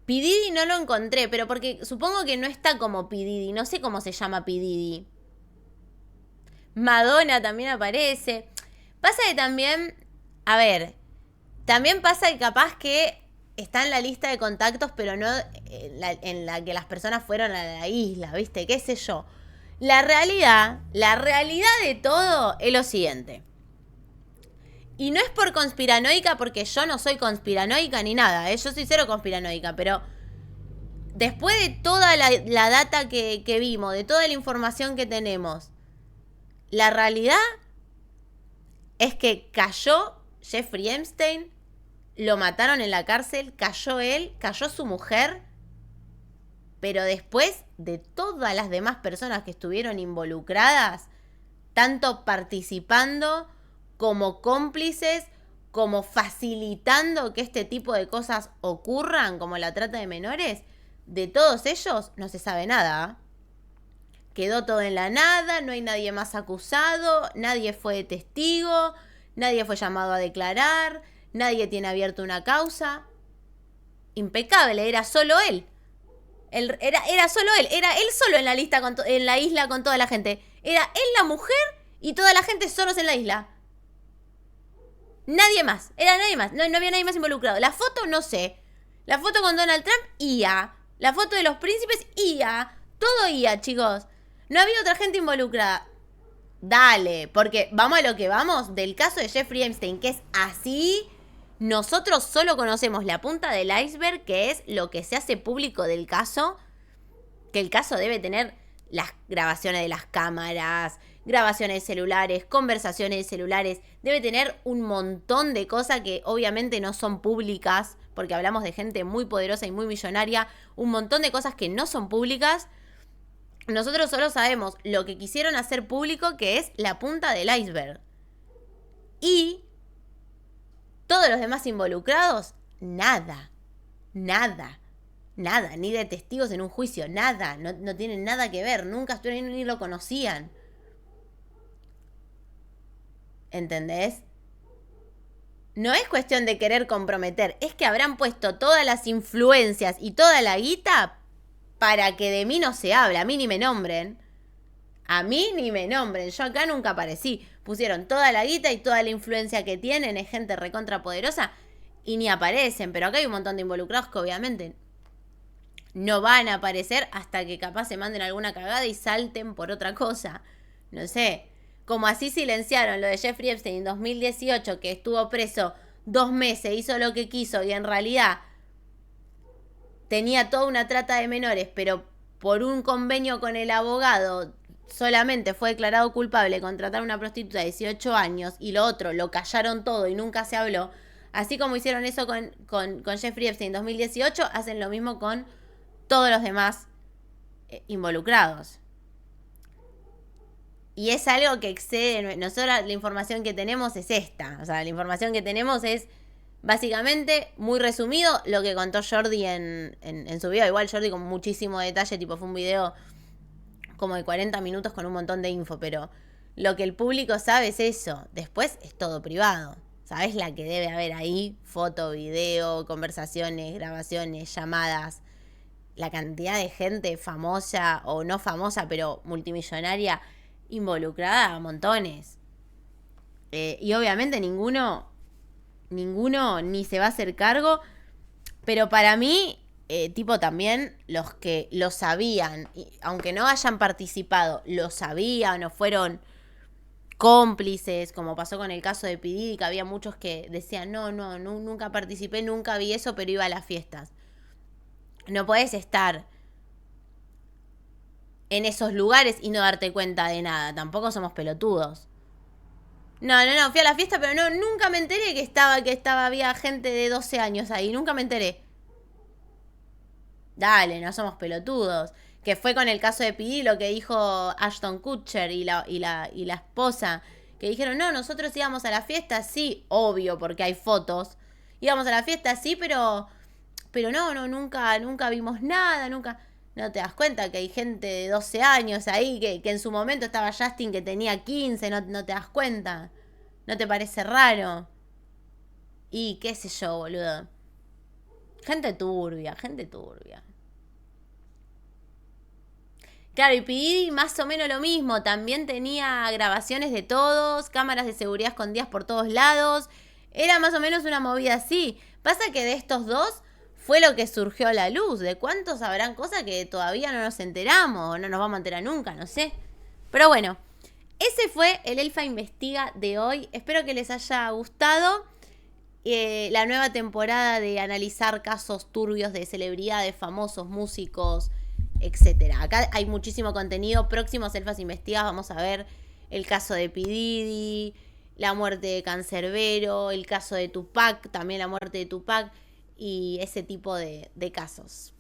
Diddy no lo encontré, pero porque supongo que no está como P. Diddy. No sé cómo se llama P. Diddy. Madonna también aparece. Pasa que también, a ver, también pasa que capaz que está en la lista de contactos, pero no en la que las personas fueron a la isla, ¿viste? ¿Qué sé yo? La realidad de todo es lo siguiente. Y no es por conspiranoica, porque yo no soy conspiranoica ni nada, yo soy cero conspiranoica, pero después de toda la data que vimos, de toda la información que tenemos, la realidad es que cayó Jeffrey Epstein, lo mataron en la cárcel, cayó él, cayó su mujer, pero después de todas las demás personas que estuvieron involucradas, tanto participando como cómplices, como facilitando que este tipo de cosas ocurran, como la trata de menores, de todos ellos no se sabe nada. Quedó todo en la nada, no hay nadie más acusado, nadie fue testigo, nadie fue llamado a declarar, nadie tiene abierta una causa. Impecable, era solo él. Era solo él, era él solo en la lista, en la isla con toda la gente. Era él la mujer y toda la gente solos en la isla. Nadie más, era nadie más, no había nadie más involucrado. La foto, no sé. La foto con Donald Trump, IA. La foto de los príncipes, IA. Todo IA, chicos. No había otra gente involucrada. Dale, porque vamos a lo que vamos. Del caso de Jeffrey Epstein, que es así, nosotros solo conocemos la punta del iceberg, que es lo que se hace público del caso. Que el caso debe tener las grabaciones de las cámaras, grabaciones de celulares, conversaciones de celulares. Debe tener un montón de cosas que obviamente no son públicas, porque hablamos de gente muy poderosa y muy millonaria, un montón de cosas que no son públicas. Nosotros solo sabemos lo que quisieron hacer público, que es la punta del iceberg. Y todos los demás involucrados, nada, ni de testigos en un juicio, nada, no tienen nada que ver, nunca estuvieron ni lo conocían. ¿Entendés? No es cuestión de querer comprometer, es que habrán puesto todas las influencias y toda la guita para que de mí no se hable, a mí ni me nombren. A mí ni me nombren, yo acá nunca aparecí. Pusieron toda la guita y toda la influencia que tienen, es gente recontrapoderosa y ni aparecen. Pero acá hay un montón de involucrados que obviamente no van a aparecer hasta que capaz se manden alguna cagada y salten por otra cosa. No sé, como así silenciaron lo de Jeffrey Epstein en 2018, que estuvo preso 2 meses, hizo lo que quiso y en realidad tenía toda una trata de menores, pero por un convenio con el abogado solamente fue declarado culpable de contratar a una prostituta de 18 años y lo otro lo callaron todo y nunca se habló. Así como hicieron eso con Jeffrey Epstein en 2018, hacen lo mismo con todos los demás involucrados. Y es algo que excede. Nosotros la información que tenemos es esta. O sea, la información que tenemos es básicamente, muy resumido, lo que contó Jordi en su video. Igual Jordi con muchísimo detalle, tipo fue un video como de 40 minutos con un montón de info, pero lo que el público sabe es eso. Después es todo privado. ¿Sabes la que debe haber ahí? Foto, video, conversaciones, grabaciones, llamadas. La cantidad de gente famosa o no famosa, pero multimillonaria involucrada a montones. Y obviamente ninguno ni se va a hacer cargo. Pero para mí, tipo también los que lo sabían, aunque no hayan participado, lo sabían o fueron cómplices, como pasó con el caso de P. Diddy, que había muchos que decían, no, nunca participé, nunca vi eso, pero iba a las fiestas. No podés estar en esos lugares y no darte cuenta de nada. Tampoco somos pelotudos. No, fui a la fiesta, pero nunca me enteré había gente de 12 años ahí, nunca me enteré. Dale, no somos pelotudos. Que fue con el caso de P. Diddy lo que dijo Ashton Kutcher y la esposa, que dijeron, no, nosotros íbamos a la fiesta, sí, obvio, porque hay fotos. Íbamos a la fiesta, sí, pero nunca vimos nada, nunca. No te das cuenta que hay gente de 12 años ahí, que en su momento estaba Justin que tenía 15, no te das cuenta. ¿No te parece raro? Y qué sé yo, boludo. Gente turbia. Claro, y P. Diddy más o menos lo mismo. También tenía grabaciones de todos, cámaras de seguridad escondidas por todos lados. Era más o menos una movida así. Pasa que de estos dos fue lo que surgió a la luz. ¿De cuántos habrán cosas que todavía no nos enteramos? O no nos vamos a enterar nunca, no sé. Pero bueno, ese fue el Elfa Investiga de hoy. Espero que les haya gustado la nueva temporada de analizar casos turbios de celebridades, famosos, músicos, etcétera. Acá hay muchísimo contenido. Próximos Elfas Investigados vamos a ver el caso de P. Diddy, la muerte de Cancerbero, el caso de Tupac, también la muerte de Tupac y ese tipo de casos.